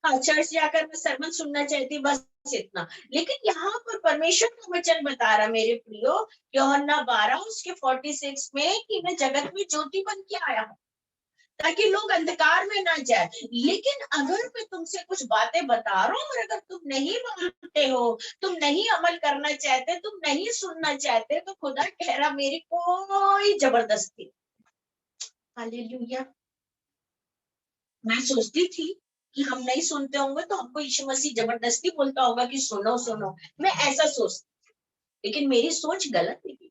हाँ चर्च जाकर मैं सरमन सुनना चाहती बस इतना। लेकिन यहाँ पर परमेश्वर का वचन बता रहा मेरे प्रियो, यूहन्ना 12 उसके 46 में, कि मैं जगत में ज्योति बन के आया हूँ ताकि लोग अंधकार में ना जाए। लेकिन अगर मैं तुमसे कुछ बातें बता रहा हूँ, और अगर तुम नहीं मानते हो, तुम नहीं अमल करना चाहते, तुम नहीं सुनना चाहते, तो खुदा कह रहा मेरी कोई जबरदस्ती। हालेलुया। मैं सोचती थी कि हम नहीं सुनते होंगे तो हमको यीशु मसीह जबरदस्ती बोलता होगा कि सुनो सुनो, मैं ऐसा सोचती, लेकिन मेरी सोच गलत थी।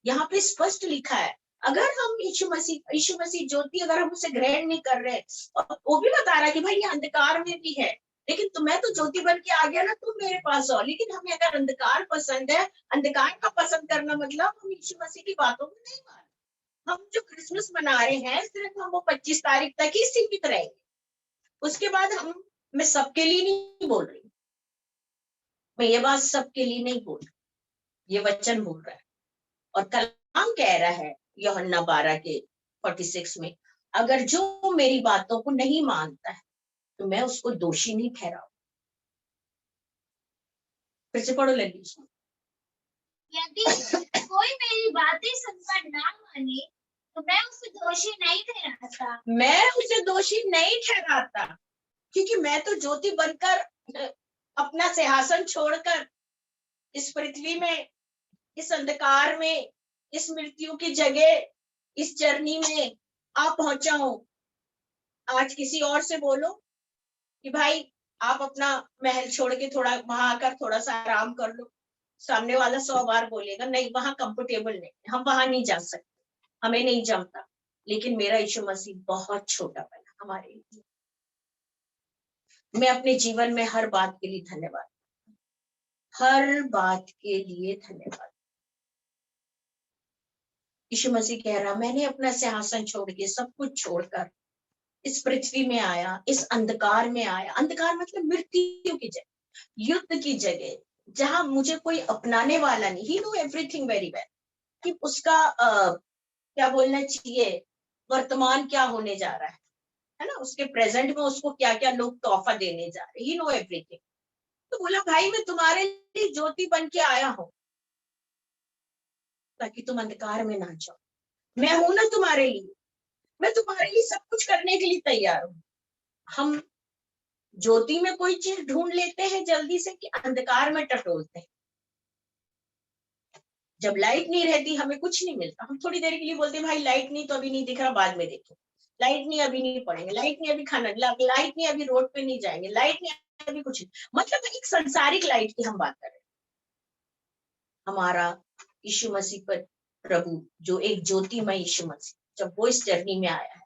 यहाँ पे स्पष्ट लिखा है, अगर हम यीशु मसीह ज्योति, अगर हम उसे ग्रहण नहीं कर रहे, और वो भी बता रहा है कि भाई ये अंधकार में भी है, लेकिन तुम्हें तो ज्योति बन के आ गया ना, तुम मेरे पास आओ। लेकिन हमें अगर अंधकार पसंद है, अंधकार का पसंद करना मतलब हम यीशु मसीह की बातों को नहीं मानते। हम जो क्रिसमस मना रहे हैं सिर्फ हम वो 25 तारीख तक ही सीमित रहेंगे। उसके बाद मैं सबके लिए नहीं बोल रही, मैं ये बात सबके लिए नहीं बोल रही, ये वचन बोल रहा है। और कलाम कह रहा है यूहन्ना 12 के 46 में, अगर जो मेरी बातों को नहीं मानता है तो मैं उसको दोषी नहीं ठहराऊं। फिर से पढ़ो लगी उसको। यदि कोई मेरी बातें सुनकर ना माने तो मैं उसे दोषी नहीं ठहराता। मैं उसे दोषी नहीं ठहराता, क्योंकि मैं तो ज्योति बनकर अपना सिंहासन छोड़कर इस पृथ्वी में, इस अंधकार में, इस मृत्यु की जगह, इस जर्नी में आप पहुंचा हूं। आज किसी और से बोलो कि भाई आप अपना महल छोड़ के थोड़ा वहां आकर थोड़ा सा आराम कर लो, सामने वाला 100 बार बोलेगा नहीं वहां कंफर्टेबल नहीं, हम वहां नहीं जा सकते, हमें नहीं जमता। लेकिन मेरा यीशु मसीह बहुत छोटा बना हमारे लिए। मैं अपने जीवन में हर बात के लिए धन्यवाद, हर बात के लिए धन्यवाद। यीशु मसीह कह रहा मैंने अपना सिंहासन छोड़ के सब कुछ छोड़कर इस पृथ्वी में आया, इस अंधकार में आया। अंधकार मतलब मृत्यु की जगह, युद्ध की जगह, जहां मुझे कोई अपनाने वाला नहीं। ही नो एवरीथिंग वेरी वेल कि उसका क्या बोलना चाहिए, वर्तमान क्या होने जा रहा है ना, उसके प्रेजेंट में उसको क्या क्या लोग तोहफा देने जा रहे हैं। ही नो एवरीथिंग। तो बोला भाई मैं तुम्हारे लिए ज्योति बन के आया हूं ताकि तुम अंधकार में ना जाओ। मैं हूं ना तुम्हारे लिए, मैं तुम्हारे लिए सब कुछ करने के लिए तैयार हूं। हम ज्योति में कोई चीज ढूंढ लेते हैं जल्दी से कि अंधकार में टटोलते हैं। जब लाइट नहीं रहती हमें कुछ नहीं मिलता, हम थोड़ी देर के लिए बोलते हैं भाई लाइट नहीं तो अभी नहीं दिख रहा, बाद में देखें, लाइट नहीं अभी नहीं पढ़ेंगे, लाइट नहीं अभी खाना, लाइट नहीं अभी रोड पे नहीं जाएंगे, लाइट नहीं अभी कुछ नहीं। मतलब एक संसारिक लाइट की हम बात कर रहे हैं। हमारा यीशु मसीह पर प्रभु जो एक ज्योतिमय यीशु मसीह, जब वो इस जर्नी में आया है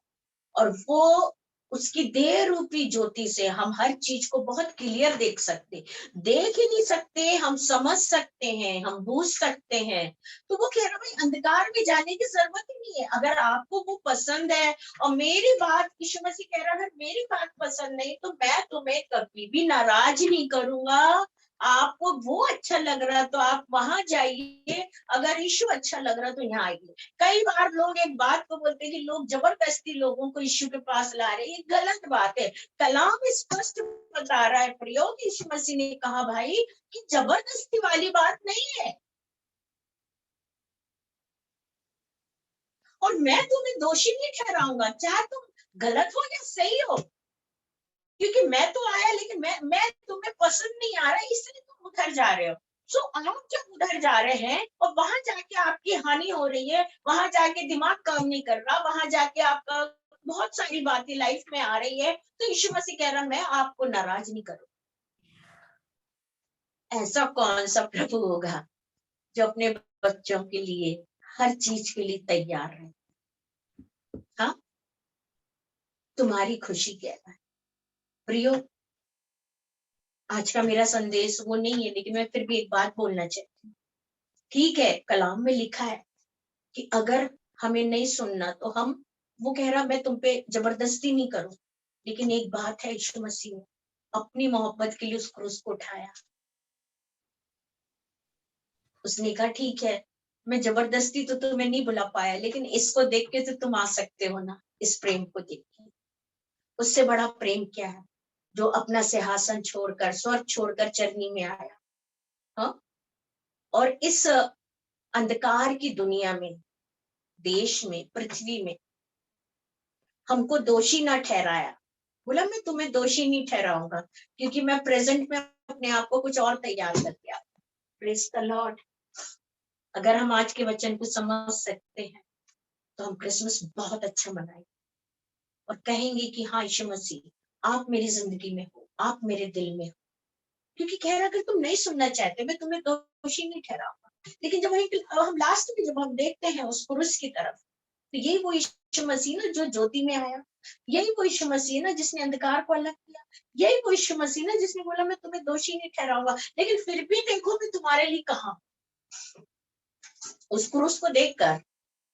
और वो उसकी देह रूपी ज्योति से हम हर चीज को बहुत क्लियर देख सकते, देख ही नहीं सकते, हम समझ सकते हैं, हम बूझ सकते हैं। तो वो कह रहा भाई अंधकार में जाने की जरूरत ही नहीं है। अगर आपको वो पसंद है और मेरी बात, यीशु मसीह कह रहा अगर मेरी बात पसंद नहीं तो मैं तुम्हें कभी भी नाराज नहीं करूंगा। आपको वो अच्छा लग रहा तो आप वहां जाइए, अगर यीशु अच्छा लग रहा तो यहाँ आइए। कई बार लोग एक बात को बोलते हैं कि लोग जबरदस्ती लोगों को यीशु के पास ला रहे हैं, ये गलत बात है। कलाम स्पष्ट बता रहा है, प्रयोग यीशु मसीह ने कहा भाई कि जबरदस्ती वाली बात नहीं है। और मैं तुम्हें दोषी नहीं ठहराऊंगा, चाहे तुम गलत हो या सही हो, क्योंकि मैं तो आया लेकिन मैं तुम्हें पसंद नहीं आ रहा इसलिए तुम उधर जा रहे हो। सो आप जब उधर जा रहे हैं और वहां जाके आपकी हानि हो रही है, वहां जाके दिमाग काम नहीं कर रहा, वहां जाके आपका बहुत सारी बातें लाइफ में आ रही है, तो यीशु मसीह कह रहा मैं आपको नाराज नहीं करूं। ऐसा कौन सा प्रभु होगा जो अपने बच्चों के लिए हर चीज के लिए तैयार है। हाँ, तुम्हारी खुशी क्या है प्रियो। आज का मेरा संदेश वो नहीं है, लेकिन मैं फिर भी एक बात बोलना चाहती हूँ। ठीक है, कलाम में लिखा है कि अगर हमें नहीं सुनना तो हम, वो कह रहा मैं तुम पे जबरदस्ती नहीं करूं, लेकिन एक बात है यीशु मसीह ने अपनी मोहब्बत के लिए उस क्रूस को उठाया। उसने कहा ठीक है मैं जबरदस्ती तो तुम्हें नहीं बुला पाया, लेकिन इसको देख के तो तुम आ सकते हो ना, इस प्रेम को देख के। उससे बड़ा प्रेम क्या है जो अपना सिंहासन छोड़कर, स्वर्ग छोड़कर चरनी में आया। हाँ, और इस अंधकार की दुनिया में, देश में, पृथ्वी में हमको दोषी ना ठहराया। बोला मैं तुम्हें दोषी नहीं ठहराऊंगा क्योंकि मैं प्रेजेंट में अपने आप को कुछ और तैयार करके आता। Praise the Lord. अगर हम आज के वचन को समझ सकते हैं तो हम क्रिसमस बहुत अच्छा मनाएंगे और कहेंगे कि हाँ यीशु मसीह आप मेरी जिंदगी में हो, आप मेरे दिल में हो। क्योंकि कह रहा अगर तुम नहीं सुनना चाहते मैं तुम्हें दोषी नहीं ठहराऊंगा। लेकिन जब हम लास्ट में जब हम देखते हैं उस पुरुष की तरफ, तो यही वो यीशु मसीह ना जो ज्योति में आया, यही वो यीशु मसीह ना जिसने अंधकार को अलग किया, यही वो यीशु मसीह ना जिसने बोला मैं तुम्हें दोषी नहीं ठहराऊंगा, लेकिन फिर भी देखो मैं तुम्हारे लिए कहा। उस क्रूस को देखकर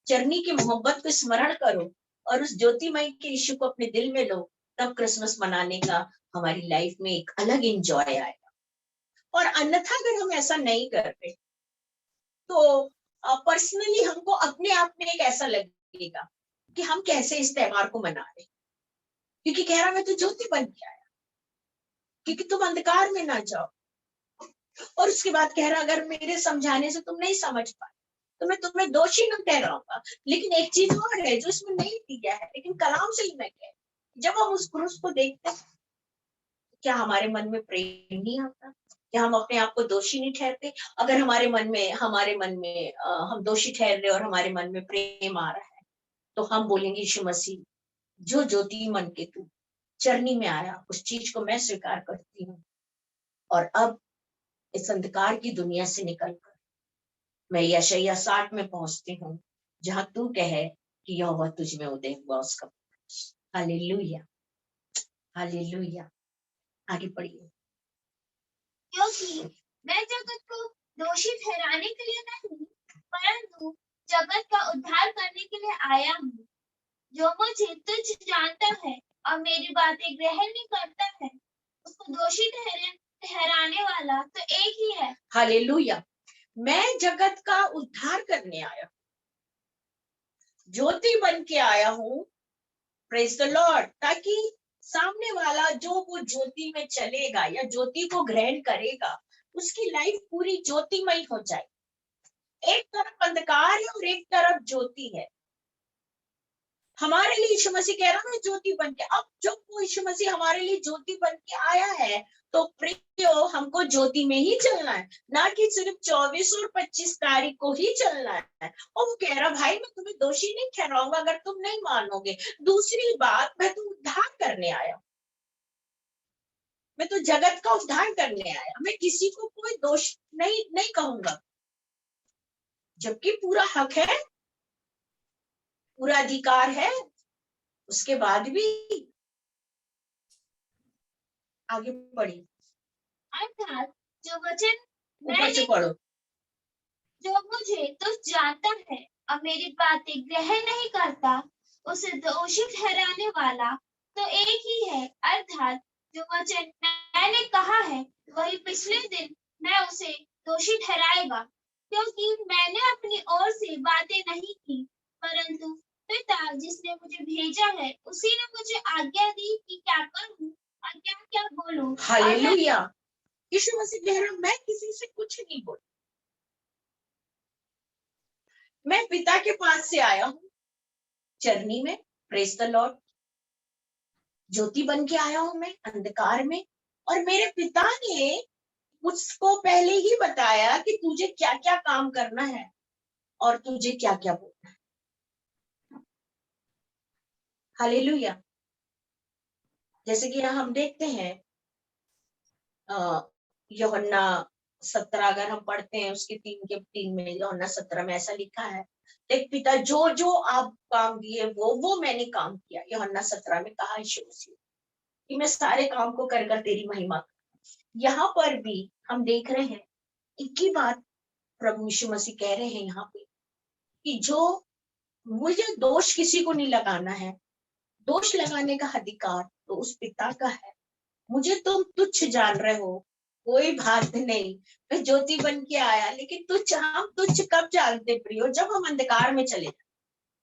चरनी की मोहब्बत को स्मरण करो और उस ज्योतिमय के यीशु को अपने दिल में लो, तब क्रिसमस मनाने का हमारी लाइफ में एक अलग एंजॉय आएगा। और अन्यथा अगर हम ऐसा नहीं करते तो पर्सनली हमको अपने आप में एक ऐसा लगेगा कि हम कैसे इस त्योहार को मना रहे, क्योंकि कह रहा मैं तो ज्योति बन के आया, क्योंकि तुम अंधकार में ना जाओ। और उसके बाद कह रहा अगर मेरे समझाने से तुम नहीं समझ पाए तो मैं तुम्हें दोषी न ठहराऊंगा। लेकिन एक चीज और है जो इसमें नहीं दिया है, लेकिन कलाम से ही मैं कह, जब हम उस क्रूस को देखते हैं क्या हमारे मन में प्रेम नहीं आता? क्या हम अपने आप को दोषी नहीं ठहरते? अगर हमारे मन में हम दोषी ठहर रहे और हमारे मन में प्रेम आ रहा है तो हम बोलेंगे यीशु मसीह, जो ज्योति मन के तू चरनी में आया उस चीज को मैं स्वीकार करती हूँ, और अब इस अंधकार की दुनिया से निकलकर मैं यशायाह 60 में पहुंचती हूँ, जहां तू कहे कि यहोवा तुझ में उदय हुआ उसका। Hallelujah, hallelujah. आगे पढ़िए। क्योंकि मैं जगत को दोषी ठहराने के लिए नहीं, परंतु जगत का उद्धार करने के लिए आया हूँ। जो मुझे तुच्छ जानता है और मेरी बातें ग्रहण नहीं करता है, उसको दोषी ठहराने वाला तो एक ही है। हालेलुया। मैं जगत का उद्धार करने आया, ज्योति बन के आया हूँ, प्रेज द लॉर्ड, ताकि सामने वाला जो वो ज्योति में चलेगा या ज्योति को ग्रहण करेगा उसकी लाइफ पूरी ज्योतिमय हो जाए। एक तरफ अंधकार है और एक तरफ ज्योति है। हमारे लिए यीशु मसीह कह रहा है ज्योति बन के, अब जब वो यीशु मसीह हमारे लिए ज्योति बन के आया है तो प्रियो हमको ज्योति में ही चलना है, ना कि सिर्फ 24 और 25 तारीख को ही चलना है। और वो कह रहा भाई मैं तुम्हें दोषी नहीं ठहराऊंगा अगर तुम नहीं मानोगे। दूसरी बात, मैं तो उद्धार करने आया, मैं तो जगत का उद्धार करने आया, मैं किसी को कोई दोष नहीं कहूंगा, जबकि पूरा हक है, पूरा अधिकार है, उसके बाद भी आगे बढ़ी। अर्थात जो वचन ऊपर से पढ़ो। जो मुझे तुच्छ जानता है और मेरी बातें ग्रहण नहीं करता, उसे दोषी ठहराने वाला तो एक ही है। अर्थात जो वचन मैंने कहा है वही पिछले दिन मैं उसे दोषी ठहराएगा, क्योंकि मैंने अपनी ओर से बातें नहीं की, परंतु पिता जिसने मुझे भेजा है उसी ने मुझे आज्ञा दी कि क्या करूं और क्या क्या बोलूं। हालेलुया। यीशु मसीह कह रहा मैं किसी से कुछ नहीं बोल, मैं पिता के पास से आया हूँ चरनी में, प्रेज द लॉर्ड, ज्योति बन के आया हूं मैं अंधकार में, और मेरे पिता ने मुझको पहले ही बताया कि तुझे क्या क्या काम करना है और तुझे क्या क्या बोलना है। हालेलुया। जैसे कि हम देखते हैं यूहन्ना 17 अगर हम पढ़ते हैं उसके 3 में, यूहन्ना 17 में ऐसा लिखा है, देख पिता जो जो आप काम दिए वो मैंने काम किया। यूहन्ना 17 में कहा यीशु मसीह कि मैं सारे काम को कर कर तेरी महिमा। यहाँ पर भी हम देख रहे हैं एक ही बात प्रभु यीशु मसीह कह रहे हैं यहाँ पे कि जो मुझे दोष किसी को नहीं लगाना है, दोष लगाने का अधिकार तो उस पिता का है। मुझे तुम तुच्छ जान रहे हो, कोई बात नहीं, मैं ज्योति बन के आया, लेकिन तुच्छ हम तुच्छ कब जानते प्रियो? जब हम अंधकार में चले,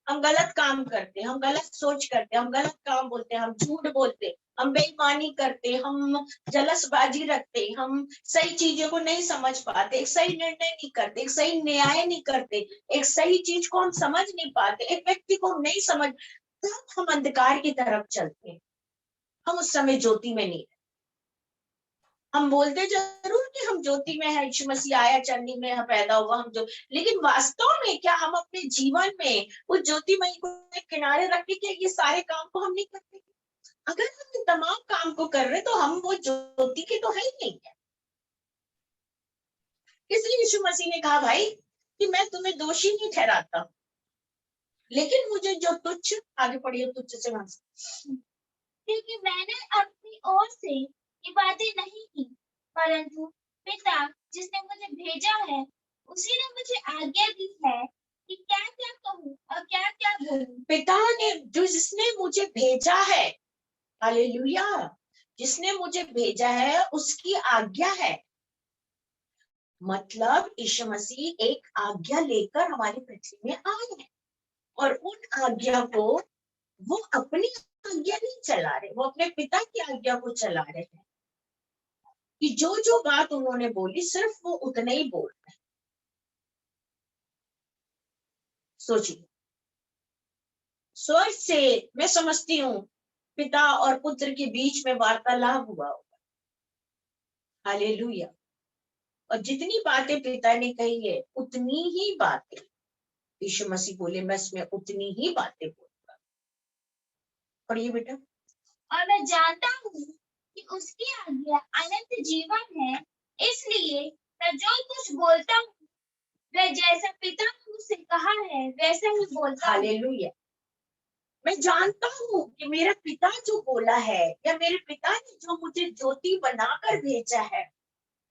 हम गलत काम करते, हम गलत सोच करते, हम गलत काम बोलते, हम झूठ बोलते, हम बेईमानी करते, हम जलसबाजी रखते, हम सही चीजों को नहीं समझ पाते, एक सही निर्णय नहीं करते, एक सही न्याय नहीं करते, एक सही चीज को हम समझ नहीं पाते, एक व्यक्ति को हम नहीं समझ, तब हम अंधकार की तरफ चलते हैं। हम उस समय ज्योति में नहीं, हम बोलते जरूर कि हम ज्योति में है, यीशु मसीह आया चरनी में पैदा हुआ हम जो, लेकिन वास्तव में क्या हम अपने जीवन में उस ज्योतिमय को एक किनारे रख के ये सारे काम को हम नहीं करते? अगर हम तमाम काम को कर रहे तो हम वो ज्योति के तो है ही नहीं है। इसलिए यीशु मसीह ने कहा भाई कि मैं तुम्हें दोषी नहीं ठहराता, लेकिन मुझे जो तुच्छ, आगे पढ़िए तुच्छ से वहां से, क्योंकि मैंने अपनी ओर से ये बातें नहीं की, परंतु पिता जिसने मुझे भेजा है उसी ने मुझे आज्ञा दी है कि क्या क्या कहूँ और क्या क्या बोलूं। पिता ने, जो जिसने मुझे भेजा है, हालेलुया, जिसने मुझे भेजा है उसकी आज्ञा है। मतलब यीशु मसीह एक आज्ञा लेकर हमारी पृथ्वी में आए हैं, और उन आज्ञा को वो अपनी आज्ञा नहीं चला रहे, वो अपने पिता की आज्ञा को चला रहे हैं। कि जो जो बात उन्होंने बोली सिर्फ वो उतना ही बोल रहे हैं। सोचिए, स्वर्ग से मैं समझती हूँ पिता और पुत्र के बीच में वार्तालाप हुआ होगा, हालेलुया। और जितनी बातें पिता ने कही है उतनी ही बातें यीशु मसीह बोले, मैं इसमें उतनी ही बातें बोलूंगा। पढ़िए बेटा। और मैं जानता हूँ कि उसकी आज्ञा अनंत जीवन है, इसलिए मैं जो कुछ बोलता हूँ वह जैसा पिता ने मुझसे कहा है वैसा ही बोलता हूँ। हालेलुया। मैं जानता हूँ कि मेरा पिता जो बोला है, या मेरे पिता ने जो मुझे ज्योति बनाकर भेजा है,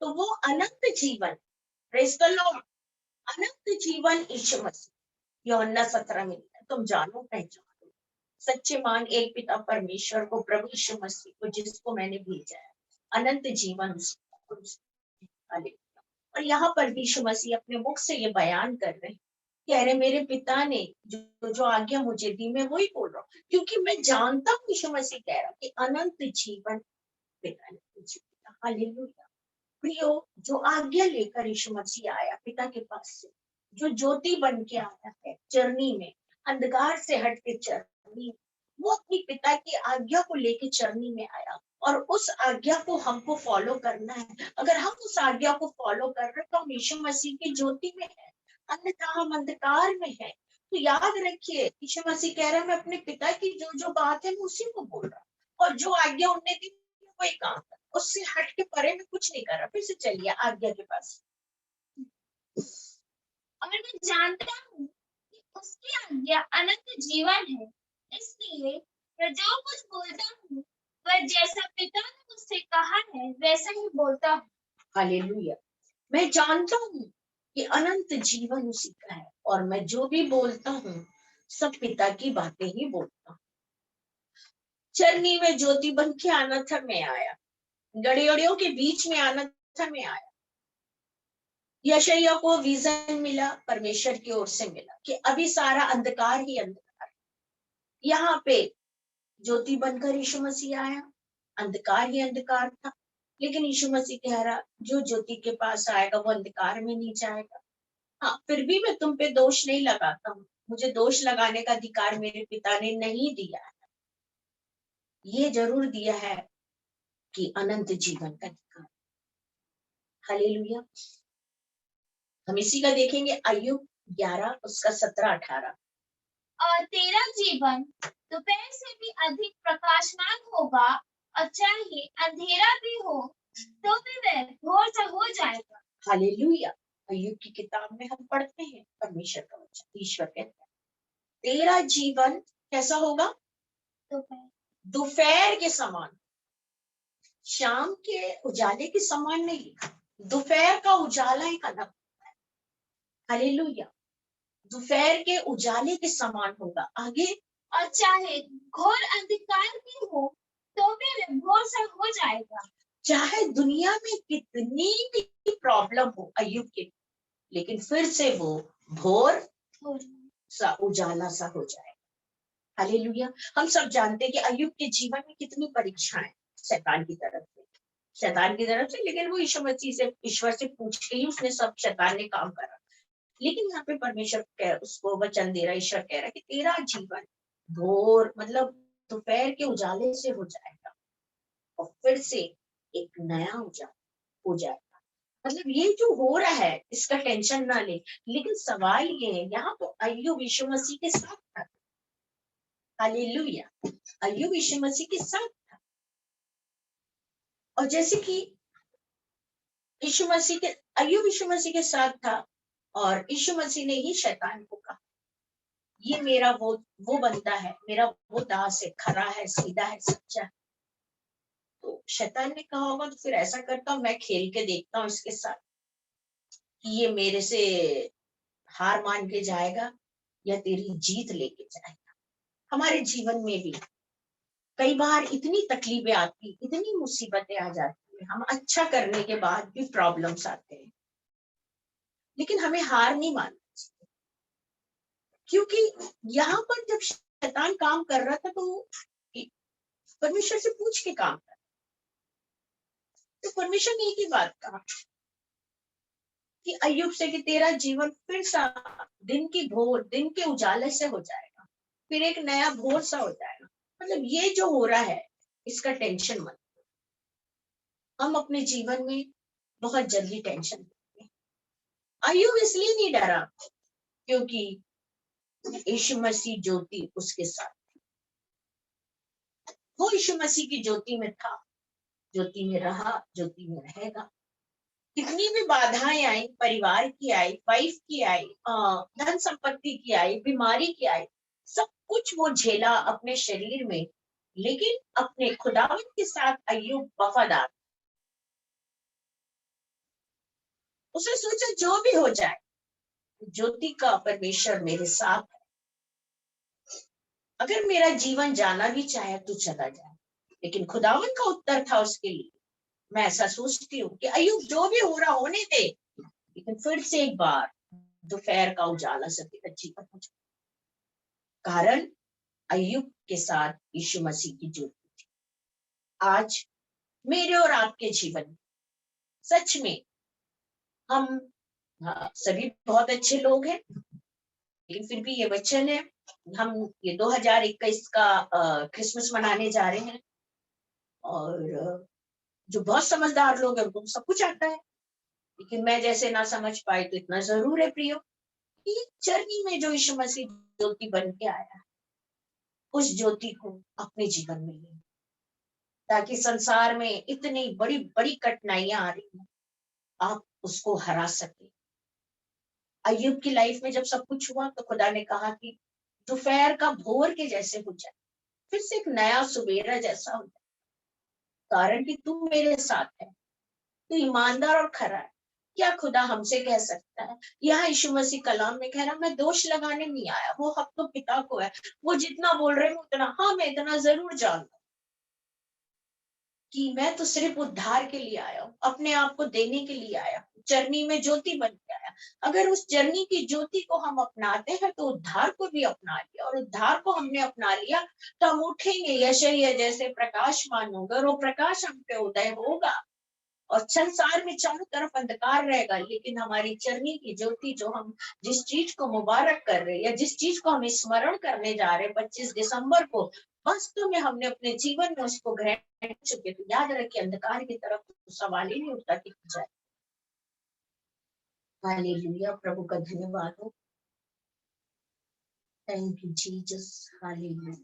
तो वो अनंत जीवन, प्रेज़ द लॉर्ड, अनंत जीवन यीशु मसीह यूहन्ना 17 में लिखा है, तुम जानो पहचानो सच्चे मान एक पिता परमेश्वर को, प्रभु यीशु मसीह को जिसको मैंने भेजा है, अनंत जीवन उसका। हालेलुया। और यहाँ पर भी यीशु मसीह अपने मुख से ये बयान कर रहे हैं, कह रहे मेरे पिता ने जो जो आज्ञा मुझे दी, मैं वही बोल रहा हूँ, क्योंकि मैं जानता हूँ, यीशु मसीह कह रहा कि अनंत जीवन पिता ने मुझे दिया। हालेलुया। प्रियो, जो आज्ञा लेकर यीशु मसीह आया पिता के पास से, जो ज्योति बन के आया है चरनी में, अंधकार से हट के चरनी में, वो अपनी पिता की आज्ञा को लेके चरनी में आया, और उस आज्ञा को हमको फॉलो करना है। अगर हम उस आज्ञा को फॉलो कर रहे तो हम यीशु मसीह की ज्योति में है, अन्यथा हम अंधकार में है। तो याद रखिए, यीशु मसीह कह रहा है मैं अपने पिता की जो जो बात है मैं उसी को बोल रहा हूँ, और जो आज्ञा उन्होंने दी वही काम कर, उससे हट के परे में कुछ नहीं कर रहा। फिर से चलिए आज्ञा के पास। और मैं जानता हूँ कि उसकी आज्ञा अनंत जीवन है, इसलिए मैं जो कुछ बोलता हूँ वह जैसा पिता ने मुझसे कहा है वैसा ही बोलता हूँ। हालेलुया। मैं जानता हूँ कि अनंत जीवन उसी का है, और मैं जो भी बोलता हूँ सब पिता की बातें ही बोलता हूँ। चरनी में ज्योति बन के अनाथ में आया, गड़ियों के बीच में अनाथ में आया। यशायाह को विजन मिला, परमेश्वर की ओर से मिला कि अभी सारा अंधकार ही अंधकार। यहाँ पे ज्योति बनकर यीशु मसीह आया, अंधकार ही अंधकार था, लेकिन यीशु मसीह कह रहा जो ज्योति के पास आएगा वो अंधकार में नहीं जाएगा। हाँ, फिर भी मैं तुम पे दोष नहीं लगाता हूँ, मुझे दोष लगाने का अधिकार मेरे पिता ने नहीं दिया है, ये जरूर दिया है कि अनंत जीवन का अधिकार। हालेलुया। हम इसी का देखेंगे अय्यूब 11 उसका 17-18। और तेरा जीवन दोपहर से भी अधिक प्रकाशमान होगा, और चाहे अंधेरा भी हो तो भी वह भोर सा हो जाएगा। हालेलुया। अय्यूब की किताब में हम पढ़ते हैं परमेश्वर का वचन, ईश्वर कहता है तेरा जीवन कैसा होगा, दोपहर दोपहर के समान, शाम के उजाले के समान नहीं, दोपहर का उजाला एक अलग होता है। हालेलुया। दोपहर के उजाले के समान होगा। आगे, और चाहे घोर अंधकार भी हो तो भी वह भोर सा हो जाएगा। चाहे दुनिया में कितनी भी प्रॉब्लम हो अय्यूब के, लेकिन फिर से वो भोर सा उजाला सा हो जाएगा। हालेलुया। हम सब जानते हैं कि अय्यूब के जीवन में कितनी परीक्षाएं शैतान की तरफ से, लेकिन वो यीशु मसीह से, ईश्वर से पूछ के ही उसने सब, शैतान ने काम करा। लेकिन यहाँ पे परमेश्वर उसको वचन दे रहा, ईश्वर कह रहा कि तेरा जीवन भोर मतलब दोपहर के उजाले से हो जाएगा, और फिर से एक नया उजाला हो जाएगा। मतलब ये जो हो रहा है इसका टेंशन ना ले, लेकिन सवाल ये है यहाँ तो अय्यूब यीशु मसीह के साथ था। हालेलुया। अय्यूब यीशु मसीह के साथ था, और जैसे कि अय्यूब यीशु मसीह के साथ था, और यीशु मसीह ने ही शैतान को कहा ये मेरा वो बंदा है, मेरा वो दास है, खरा है, सीधा है, सच्चा है। तो शैतान ने कहा होगा तो फिर ऐसा करता हूँ, मैं खेल के देखता हूँ इसके साथ कि ये मेरे से हार मान के जाएगा या तेरी जीत लेके जाएगा। हमारे जीवन में भी कई बार इतनी तकलीफें आती, इतनी मुसीबतें आ जाती है, हम अच्छा करने के बाद भी प्रॉब्लम्स आते हैं, लेकिन हमें हार नहीं मानना चाहिए। क्योंकि यहाँ पर जब शैतान काम कर रहा था तो परमेश्वर से पूछ के काम कर, तो परमेश्वर ने एक ही बात कहा कि अय्यूब से कि तेरा जीवन फिर सा दिन की भोर, दिन के उजाले से हो जाएगा, फिर एक नया भोर सा हो जाएगा। मतलब ये जो हो रहा है इसका टेंशन मत। हम अपने जीवन में बहुत जल्दी टेंशन लेते हैं। अय्यूब इसलिए नहीं डरा क्योंकि यीशु मसीह ज्योति उसके साथ, वो यीशु मसीह की ज्योति में था, ज्योति में रहा, ज्योति में रहेगा। कितनी भी बाधाएं आई, परिवार की आई, वाइफ की आई, धन संपत्ति की आई, बीमारी की आई, सब कुछ वो झेला अपने शरीर में, लेकिन अपने खुदावंद के साथ अय्यूब वफादार। उसने सोचा जो भी हो जाए, ज्योति का परमेश्वर मेरे साथ है, अगर मेरा जीवन जाना भी चाहे तो चला जाए। लेकिन खुदावंद का उत्तर था उसके लिए, मैं ऐसा सोचती हूँ कि अय्यूब जो भी हो रहा होने दे, लेकिन फिर से एक बार दोपहर का उजाला सफेद अच्छी पर हो जाए। कारण अय्यूब के साथ यीशु मसीह की ज्योति थी। आज मेरे और आपके जीवन में सच में हम सभी बहुत अच्छे लोग हैं, लेकिन फिर भी ये वचन है, हम ये 2021 का क्रिसमस मनाने जा रहे हैं, और जो बहुत समझदार लोग हैं उनको सब कुछ आता है, लेकिन मैं जैसे ना समझ पाई तो इतना जरूर है प्रियो कि जर्नी में जो यीशु मसीह ज्योति बन के आया, उस ज्योति को अपने जीवन में ले, ताकि संसार में इतनी बड़ी बड़ी कठिनाइयां आ रही हैं, आप उसको हरा सके। अय्यूब की लाइफ में जब सब कुछ हुआ तो खुदा ने कहा कि दोपहर का भोर के जैसे हो जाए, फिर से एक नया सुबेरा जैसा हो जाए, कारण कि तू मेरे साथ है, तू ईमानदार और खरा है। क्या खुदा हमसे कह सकता है? यहाँ यीशु मसीह कलाम में कह रहा, मैं दोष लगाने नहीं आया, वो हक तो पिता को है, वो जितना बोल रहे हैं उतना। हाँ, मैं इतना जरूर जानता कि मैं तो सिर्फ उद्धार के लिए आया हूँ, अपने आप को देने के लिए आया हूँ, जर्नी में ज्योति बन के आया। अगर उस जर्नी की ज्योति को हम अपनाते हैं तो उद्धार को भी अपना लिया, और उद्धार को हमने अपना लिया तो हम उठेंगे, यशायाह जैसे प्रकाशमान होगा, और वो प्रकाश हम पे उदय होगा, और संसार में चारों तरफ अंधकार रहेगा। लेकिन हमारी जर्नी की ज्योति, जो हम जिस चीज को मुबारक कर रहे हैं या जिस चीज को हम स्मरण करने जा रहे हैं 25 दिसंबर को, वास्तव में हमने अपने जीवन में उसको ग्रहण कर चुके, तो याद रखिए अंधकार की तरफ तो सवाल ही नहीं उठता कि जाए। हालेलुया, प्रभु का धन्यवाद हो। Thank you Jesus, hallelujah,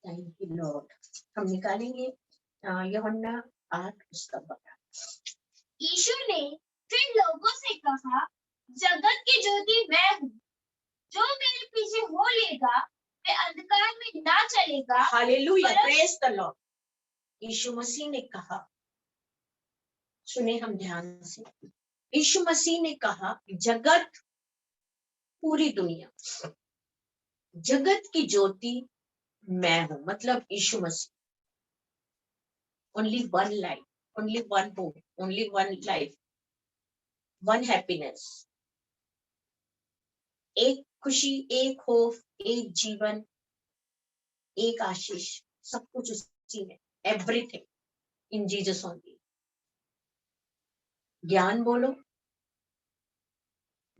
thank you Lord. हम निकालेंगे यूहन्ना 8 उसका 12। यीशु ने फिर लोगों से कहा, जगत की ज्योति मैं हूँ, जो मेरे पीछे हो लेगा वह अंधकार में ना चलेगा। Hallelujah, praise the Lord. Yeshu Masih ने कहा, सुने हम ध्यान से, यीशु मसीह ने कहा जगत, पूरी दुनिया, जगत की ज्योति मैं हूं, मतलब Yeshu Masih. Only one life, only one hope, only one life, one happiness, एक खुशी, एक होप, एक जीवन, एक आशीष, सब कुछ उसी में, एवरीथिंग इन जीसस ओनली। ज्ञान बोलो,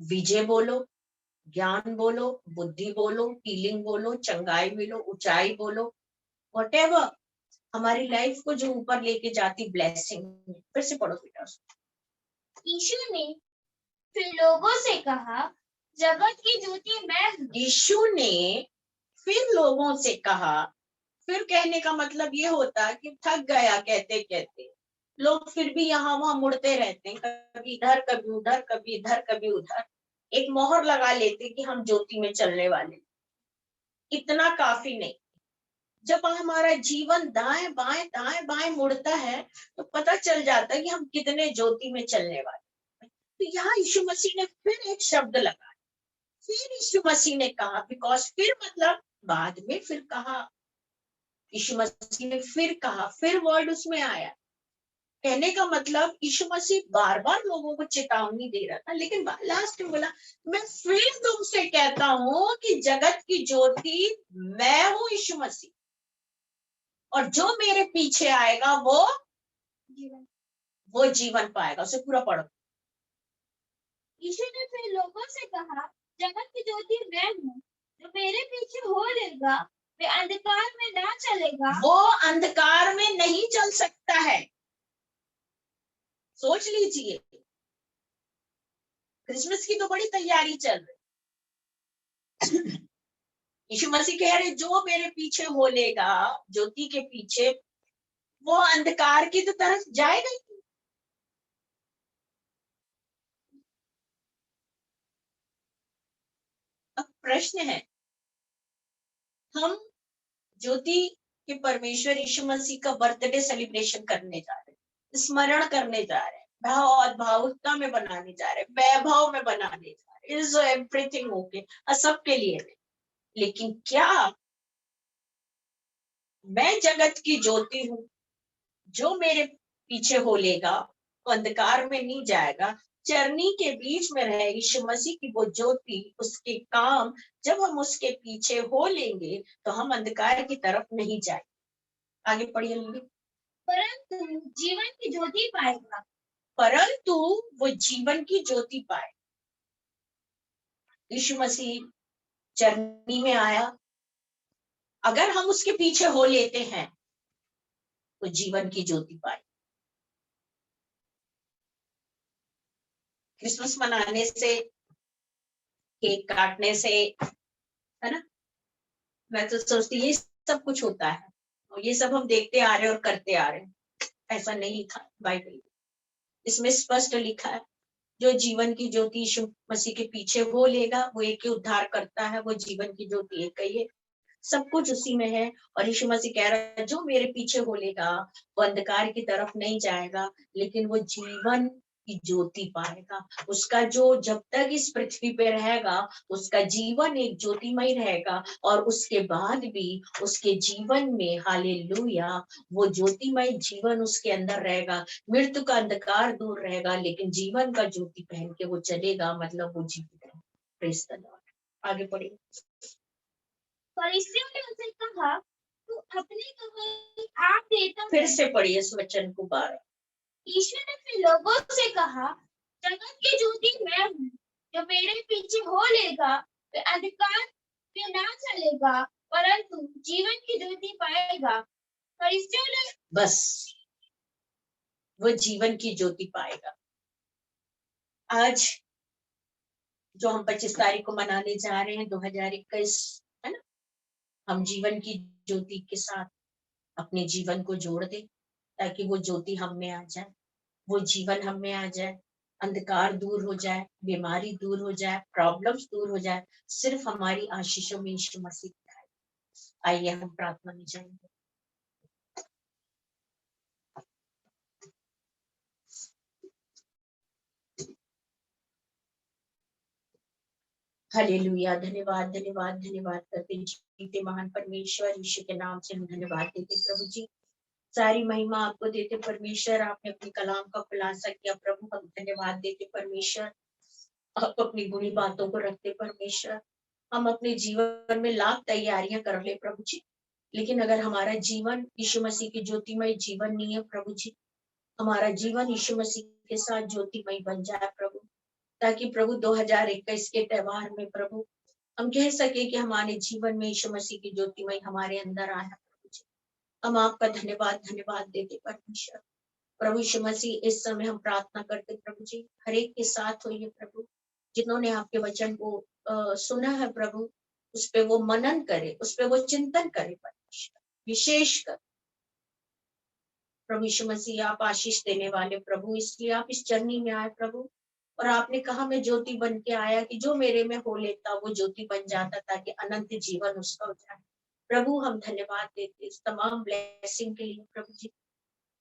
विजय बोलो, ज्ञान बोलो, बुद्धि बोलो, हीलिंग बोलो, चंगाई मिलो, ऊंचाई बोलो, व्हाटएवर हमारी लाइफ को जो ऊपर लेके जाती ब्लेसिंग। फिर से पढ़ो बेटा। यीशु ने फिर लोगों से कहा, जगत की ज्योति मैं हूँ। यीशु ने फिर लोगों से कहा, फिर कहने का मतलब ये होता है कि थक गया कहते कहते लोग फिर भी यहाँ वहां मुड़ते रहते हैं, कभी इधर कभी उधर, कभी इधर कभी उधर, एक मोहर लगा लेते कि हम ज्योति में चलने वाले। इतना काफी नहीं, जब हमारा जीवन दाएं बाएं मुड़ता है तो पता चल जाता है कि हम कितने ज्योति में चलने वाले। तो यहाँ यीशु मसीह ने फिर एक शब्द लगाया, फिर यीशु मसीह ने कहा, बिकॉज फिर मतलब बाद में फिर कहा, यीशु मसीह ने फिर कहा, फिर वर्ड उसमें आया। कहने का मतलब यीशु मसीह बार बार लोगों को चेतावनी दे रहा था, लेकिन लास्ट में बोला, मैं फिर तुमसे कहता हूं कि जगत की ज्योति मैं हूं यीशु मसीह, और जो मेरे पीछे आएगा वो जीवन पाएगा। उसे पूरा पढ़ो। यीशु ने फिर लोगों से कहा, जगत की ज्योति मैं हूँ, जो मेरे पीछे हो लेगा वे अंधकार में ना चलेगा, वो अंधकार में नहीं चल सकता है। सोच लीजिए, क्रिसमस की तो बड़ी तैयारी चल रही। यीशु मसीह कह रहे, जो मेरे पीछे हो लेगा, ज्योति के पीछे, वो अंधकार की तो तरफ जाएगा ही। अब प्रश्न है, हम ज्योति के परमेश्वर यीशु मसीह का बर्थडे सेलिब्रेशन करने जा रहे हैं, स्मरण करने जा रहे हैं, भाव और भावुकता में बनाने जा रहे हैं, वैभव में बनाने जा रहे हैं, इज एवरीथिंग ओके, सबके लिए नहीं। लेकिन क्या मैं जगत की ज्योति हूं, जो मेरे पीछे हो लेगा वो अंधकार में नहीं जाएगा, चरनी के बीच में रहे यीशु मसीह की वो ज्योति, उसके काम जब हम उसके पीछे हो लेंगे तो हम अंधकार की तरफ नहीं जाएंगे। आगे पढ़िए। परंतु जीवन की ज्योति पाएगा, परंतु वो जीवन की ज्योति पाए। यीशु मसीह चरनी में आया, अगर हम उसके पीछे हो लेते हैं तो जीवन की ज्योति पाए। क्रिसमस मनाने से, केक काटने से, है ना, मैं तो सोचती ये सब कुछ होता है और ये सब हम देखते आ रहे और करते आ रहे हैं। ऐसा नहीं लिखा बाइबल, इसमें स्पष्ट लिखा है, जो जीवन की ज्योति यीशु मसीह के पीछे हो लेगा वो एक ही उद्धार करता है, वो जीवन की ज्योति एक ही है, सब कुछ उसी में है। और यीशु मसीह कह रहा है, जो मेरे पीछे हो लेगा वो अंधकार की तरफ नहीं जाएगा, लेकिन वो जीवन की ज्योति पाएगा। उसका जो जब तक इस पृथ्वी पे रहेगा उसका जीवन एक ज्योतिमय रहेगा, और उसके बाद भी उसके जीवन में, हालेलुया, वो ज्योतिमय जीवन उसके अंदर रहेगा। मृत्यु का अंधकार दूर रहेगा, लेकिन जीवन का ज्योति पहन के वो चलेगा, मतलब वो जीवित है। Praise the Lord. आगे पढ़िए। फरीसियों ने उसे कहा, तू अपनी गवाही आप देता फिर है। से पढ़िए इस वचन को 12। यीशु ने फिर लोगों से कहा, जगत की ज्योति मैं हूँ, जो मेरे पीछे हो लेगा वे अंधकार में ना चलेगा, परंतु जीवन की ज्योति पाएगा। फरीसियों ने बस वो जीवन की ज्योति पाएगा। आज जो हम 25 तारीख को मनाने जा रहे हैं 2021, है ना, हम जीवन की ज्योति के साथ अपने जीवन को जोड़ दें, ताकि वो ज्योति हम में आ जाए, वो जीवन हम में आ जाए, अंधकार दूर हो जाए, बीमारी दूर हो जाए, प्रॉब्लम्स दूर हो जाए, सिर्फ हमारी आशीषों में यीशु मसीह दिखाए। आइए हम प्रार्थना में जाएंगे। हालेलुया, धन्यवाद धन्यवाद धन्यवाद करते जीते महान परमेश्वर यीशु के नाम से हम धन्यवाद देते प्रभु जी, सारी महिमा आपको देते परमेश्वर। आपने अपने कलाम का खुलासा किया प्रभु, हम धन्यवाद देते परमेश्वर। आप अपनी बुरी बातों को रखते परमेश्वर। हम अपने जीवन में लाख तैयारियां कर ले प्रभु जी, लेकिन अगर हमारा जीवन यीशु मसीह की ज्योतिमय जीवन नहीं है प्रभु जी, हमारा जीवन यीशु मसीह के साथ ज्योतिमय बन जाए प्रभु, ताकि प्रभु 2021 के त्योहार में प्रभु हम कह सके कि हमारे जीवन में यीशु मसीह की ज्योतिमय हमारे अंदर आया प्रभु जी। हम आपका धन्यवाद धन्यवाद देते परमेश्वर। प्रभु यीशु मसीह इस समय हम प्रार्थना करते प्रभु जी, हर एक के साथ होइए प्रभु, जिन्होंने आपके वचन को सुना है प्रभु, उस पे वो मनन करे, उस पे वो चिंतन करे परमेश्वर। विशेषकर प्रभु यीशु मसीह आप आशीष देने वाले प्रभु, इसलिए आप इस चरनी में आए प्रभु, और आपने कहा मैं ज्योति बन के आया कि जो मेरे में हो लेता वो ज्योति बन जाता, ताकि अनंत जीवन उसका हो जाए। प्रभु हम धन्यवाद देते इस तमाम ब्लेसिंग के लिए प्रभु जी।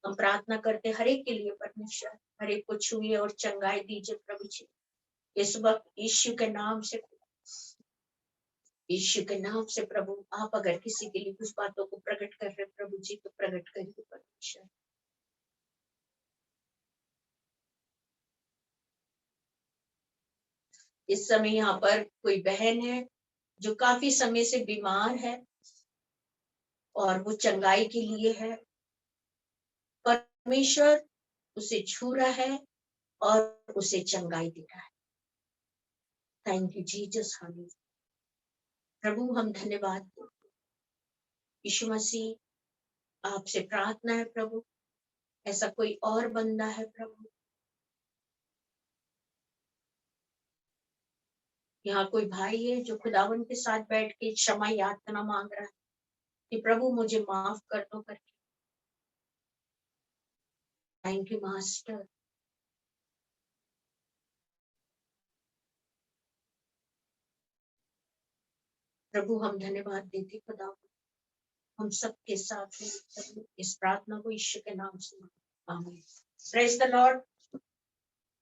हम प्रार्थना करते हर एक के लिए परमेश्वर, हर एक को छुए और चंगाई दीजिए प्रभु जी। इस वक्त यीशु के नाम से, यीशु के नाम से प्रभु, आप अगर किसी के लिए कुछ बातों को प्रकट कर रहे प्रभु जी तो प्रकट करिए परमेश्वर। इस समय यहाँ पर कोई बहन है जो काफी समय से बीमार है और वो चंगाई के लिए है। परमेश्वर उसे छू रहा है और उसे चंगाई दे रहा है। Thank you Jesus. हालेलुया। प्रभु हम धन्यवाद देते हैं। यीशु मसीह आपसे प्रार्थना है प्रभु, ऐसा कोई और बंदा है प्रभु, यहाँ कोई भाई है जो खुदावन के साथ बैठ के क्षमा याचना मांग रहा है कि प्रभु मुझे माफ कर दो करके। Thank you master. प्रभु हम धन्यवाद देते खुदा, हम सबके साथ हैं प्रभु। इस प्रार्थना को यीशु के नाम से आमीन। Praise the Lord.